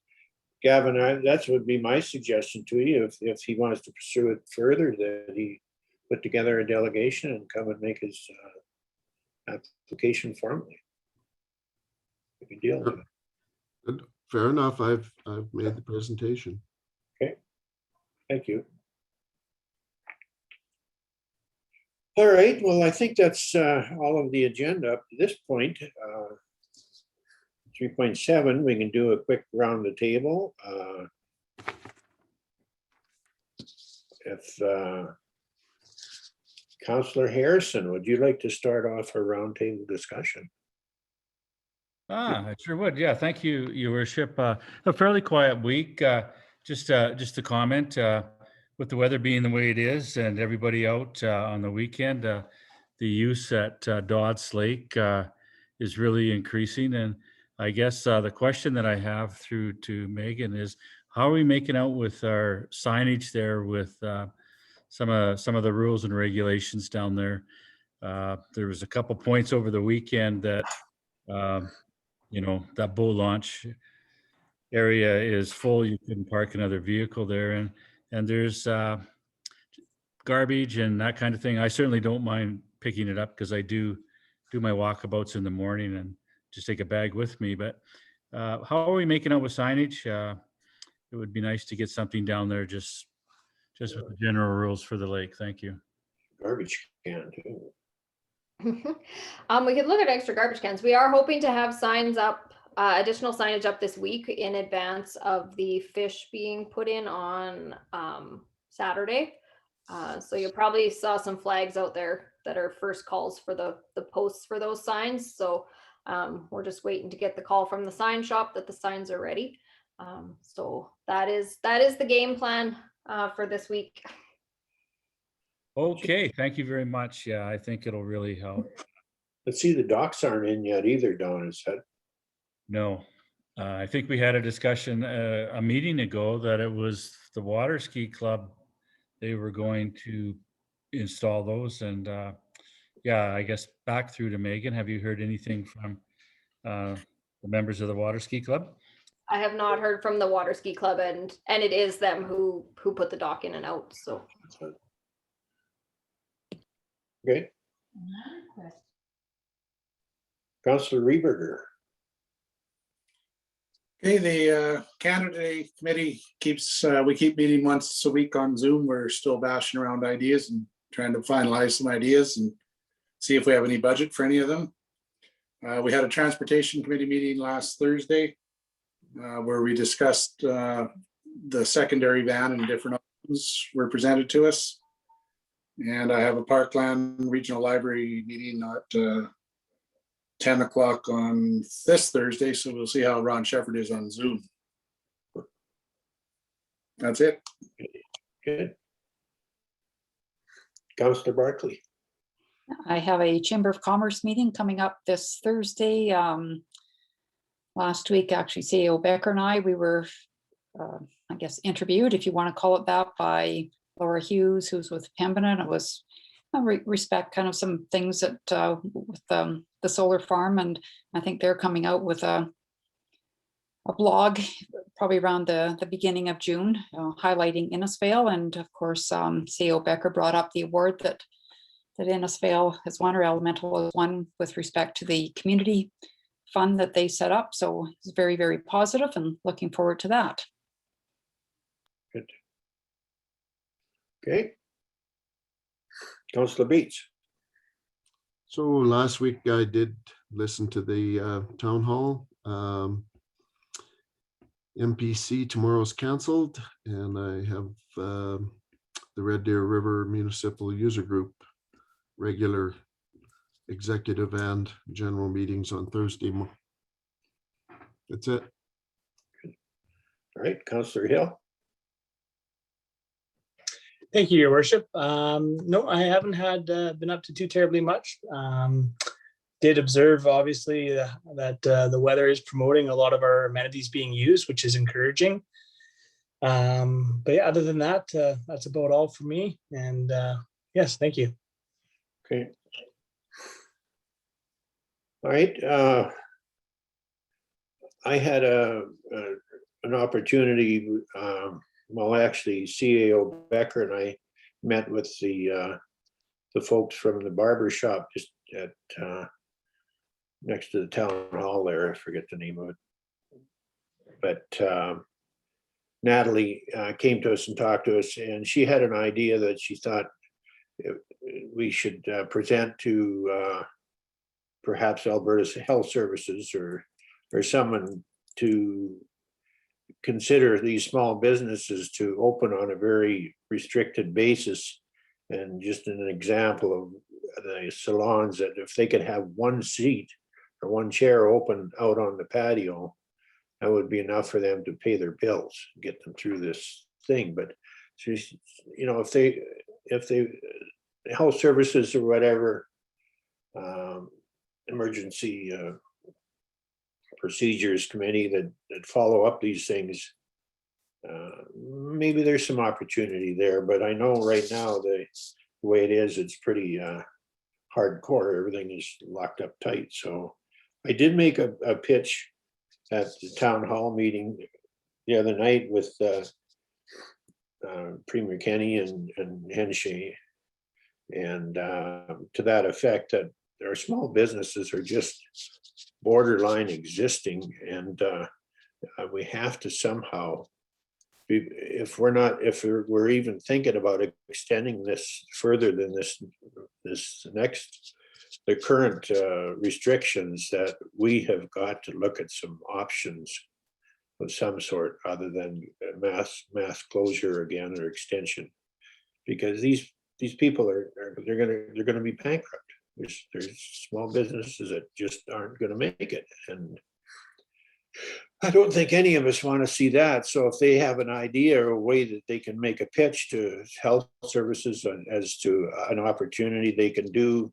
Gavin, that would be my suggestion to you, if he wants to pursue it further, that he put together a delegation and come and make his application formally. We can deal with it. Good. Fair enough. I've made the presentation. Okay, thank you. All right, well, I think that's all of the agenda up to this point. 3.7, we can do a quick round the table. If Councillor Harrison, would you like to start off a roundtable discussion? I sure would. Yeah, thank you, Your Worship. A fairly quiet week. Just a comment. With the weather being the way it is, and everybody out on the weekend, the use at Dodds Lake is really increasing. And I guess the question that I have through to Megan is, how are we making out with our signage there with some of the rules and regulations down there? There was a couple points over the weekend that that boat launch area is full. You couldn't park another vehicle there, and there's garbage and that kind of thing. I certainly don't mind picking it up because I do my walkabouts in the morning and just take a bag with me. But how are we making out with signage? It would be nice to get something down there just with the general rules for the lake. Thank you. Garbage can too. We could look at extra garbage cans. We are hoping to have signs up, additional signage up this week in advance of the fish being put in on Saturday. So you probably saw some flags out there that are first calls for the posts for those signs. So we're just waiting to get the call from the sign shop that the signs are ready. So that is the game plan for this week. Okay, thank you very much. Yeah, I think it'll really help. Let's see, the docks aren't in yet either, Don, is that? No, I think we had a discussion a meeting ago that it was the water ski club. They were going to install those, and yeah, I guess back through to Megan. Have you heard anything from the members of the water ski club? I have not heard from the water ski club, and it is them who put the dock in and out. So. Okay. Councillor Rieberger. Okay, the Canada Day Committee we keep meeting once a week on Zoom. We're still bashing around ideas and trying to finalize some ideas and see if we have any budget for any of them. We had a Transportation Committee meeting last Thursday where we discussed the secondary van and different options were presented to us. And I have a Parkland Regional Library meeting at 10 o'clock on this Thursday. So we'll see how Ron Shepard is on Zoom. That's it. Good. Councillor Barkley. I have a Chamber of Commerce meeting coming up this Thursday. Last week, actually, CEO Becker and I, we were, I guess, interviewed, if you want to call it that, by Laura Hughes, who's with Pembina. It was respect kind of some things that with the solar farm, and I think they're coming out with a blog probably around the beginning of June, highlighting Innisfail. And of course, CEO Becker brought up the award that Innisfail has won, or Elemental has won, with respect to the community fund that they set up. So it's very, very positive, and looking forward to that. Good. Okay. Councillor Beach. So last week I did listen to the town hall. MPC tomorrow's canceled, and I have the Red Deer River Municipal User Group regular executive and general meetings on Thursday. That's it. All right, Councillor Hill. Thank you, Your Worship. No, I haven't been up to too terribly much. did observe, obviously, that the weather is promoting a lot of our amenities being used, which is encouraging. But yeah, other than that, that's about all for me. And yes, thank you. Okay. All right. I had an opportunity, well, actually, CAO Becker and I met with the folks from the barber shop just at next to the town hall there. I forget the name of it. But Natalie came to us and talked to us, and she had an idea that she thought we should present to perhaps Alberta's Health Services or someone to consider these small businesses to open on a very restricted basis. And just an example of the salons, that if they could have one seat or one chair open out on the patio, that would be enough for them to pay their bills, get them through this thing. But you know, if they health services or whatever, emergency procedures committee that follow up these things, maybe there's some opportunity there. But I know right now the way it is, it's pretty hardcore. Everything is locked up tight. So I did make a pitch at the town hall meeting the other night with Premier Kenny and Henshay, and to that effect, that our small businesses are just borderline existing, and we have to somehow, if we're even thinking about extending this further than the current restrictions, that we have got to look at some options of some sort other than mass closure again or extension, because these people they're gonna be bankrupt. There's small businesses that just aren't going to make it, and I don't think any of us want to see that. So if they have an idea or a way that they can make a pitch to health services as to an opportunity they can do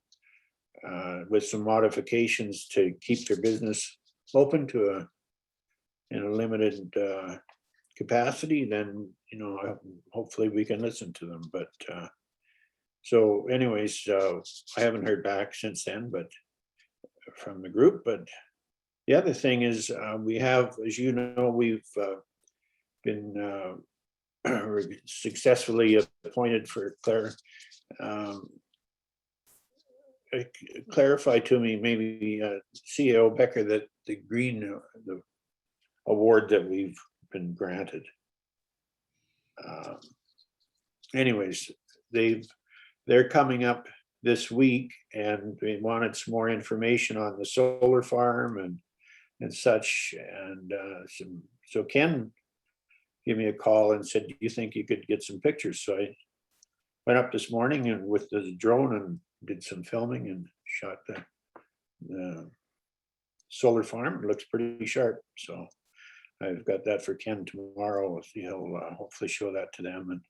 with some modifications to keep their business open to in a limited capacity, then hopefully we can listen to them. But so anyways, I haven't heard back since then, but from the group. But the other thing is we have, as you know, we've been successfully appointed for clarify to me, maybe CEO Becker, that the green the award that we've been granted. Anyways, they're coming up this week, and they wanted some more information on the solar farm and such. And so Ken gave me a call and said, "Do you think you could get some pictures?" So I went up this morning and with the drone and did some filming and shot the solar farm. It looks pretty sharp. So I've got that for Ken tomorrow. He'll hopefully show that to them. And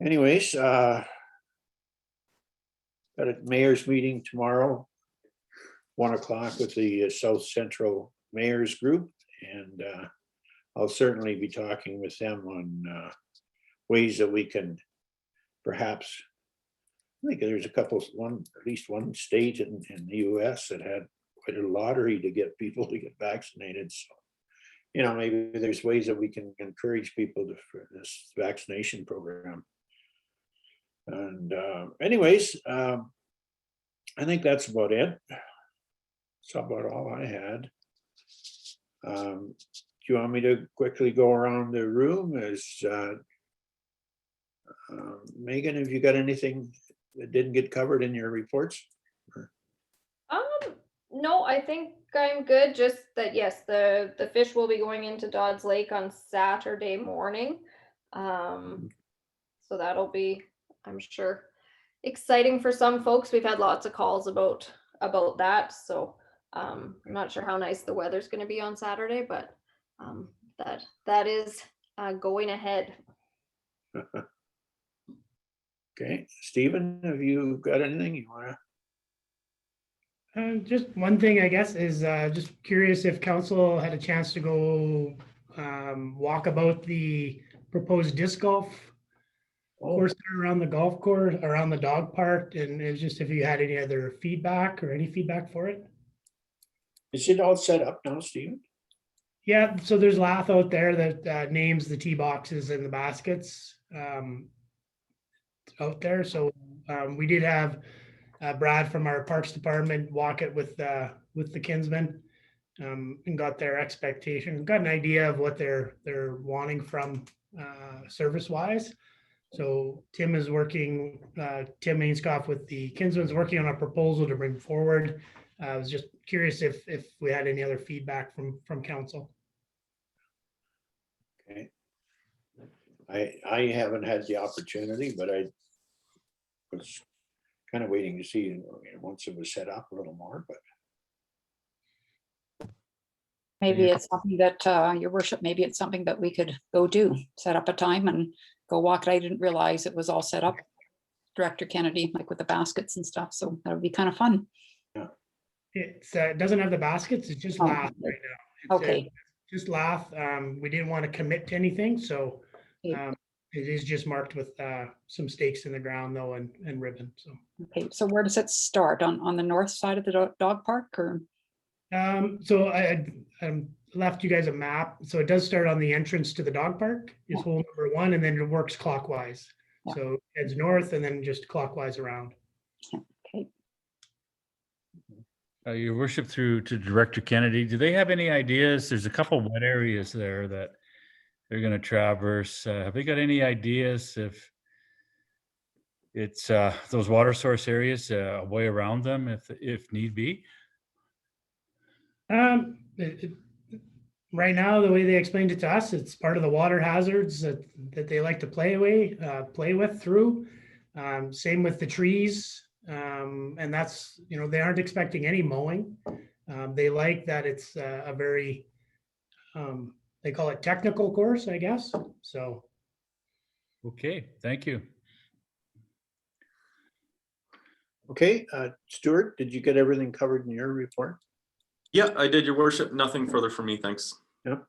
anyways, got a mayor's meeting tomorrow, 1 o'clock, with the South Central Mayor's Group, and I'll certainly be talking with them on ways that we can perhaps. I think there's at least one state in the U.S. that had quite a lottery to get people to get vaccinated. So, maybe there's ways that we can encourage people for this vaccination program. And anyways, I think that's about it. That's about all I had. Do you want me to quickly go around the room? Megan, have you got anything that didn't get covered in your reports? No, I think I'm good. Just that, yes, the fish will be going into Dodds Lake on Saturday morning. So that'll be, I'm sure, exciting for some folks. We've had lots of calls about that. So I'm not sure how nice the weather's going to be on Saturday, but that is going ahead. Okay, Stephen, have you got anything you want to? Just one thing, I guess, is just curious if council had a chance to go walk about the proposed disc golf course around the golf course, around the dog park, and it's just if you had any other feedback or any feedback for it. Is it all set up now, Stephen? Yeah, so there's Lath out there that names the tee boxes and the baskets out there. So we did have Brad from our Parks Department walk it with the Kinsmen and got their expectation, got an idea of what they're wanting from service wise. So Tim is working, Tim Ainscoff with the Kinsmen's working on a proposal to bring forward. I was just curious if we had any other feedback from council. Okay. I haven't had the opportunity, but I was kind of waiting to see once it was set up a little more, but Maybe it's something that, your worship, maybe it's something that we could go do, set up a time and go walk it. I didn't realize it was all set up, Director Kennedy, like with the baskets and stuff. So that would be kind of fun. It doesn't have the baskets, it's just Oh, Lath right now. It's, okay. Just Lath. We didn't want to commit to anything, so Okay. it is just marked with some stakes in the ground though and ribbon, so. Okay, so where does it start? On the north side of the dog park or? So I left you guys a map. So it does start on the entrance to the dog park is Yeah. hole number 1, and then it works clockwise. Yeah. So it's north and then just clockwise around. Okay. Your worship, through to Director Kennedy, do they have any ideas? There's a couple wet areas there that they're going to traverse. Have they got any ideas if it's those water source areas, a way around them if need be? Right now, the way they explained it to us, it's part of the water hazards that they like to play with through. Same with the trees. And that's, they aren't expecting any mowing. They like that it's a very, they call it technical course, I guess. So. Okay, thank you. okay, Stuart, did you get everything covered in your report? Yeah, I did, your worship. Nothing further for me, thanks. Yep.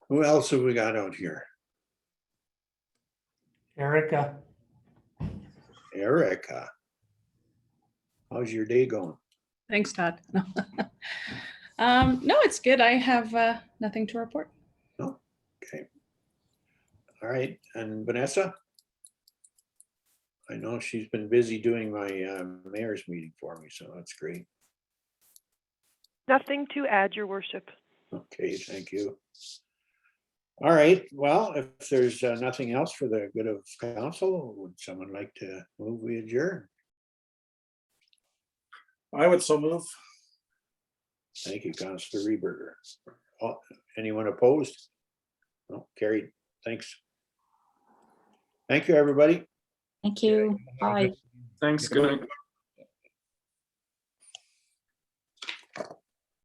Who else have we got out here? Erica. Erica. How's your day going? Thanks, Todd. No, it's good. I have nothing to report. No? Okay. All right, and Vanessa? I know she's been busy doing my mayor's meeting for me, so that's great. Nothing to add, your worship. Okay, thank you. All right, well, if there's nothing else for the good of council, would someone like to move we adjourn? I would so move. Thank you, Councillor Reberger. Oh, anyone opposed? No, carried. Thanks. Thank you, everybody. Thank you. Bye. Thanks, good night.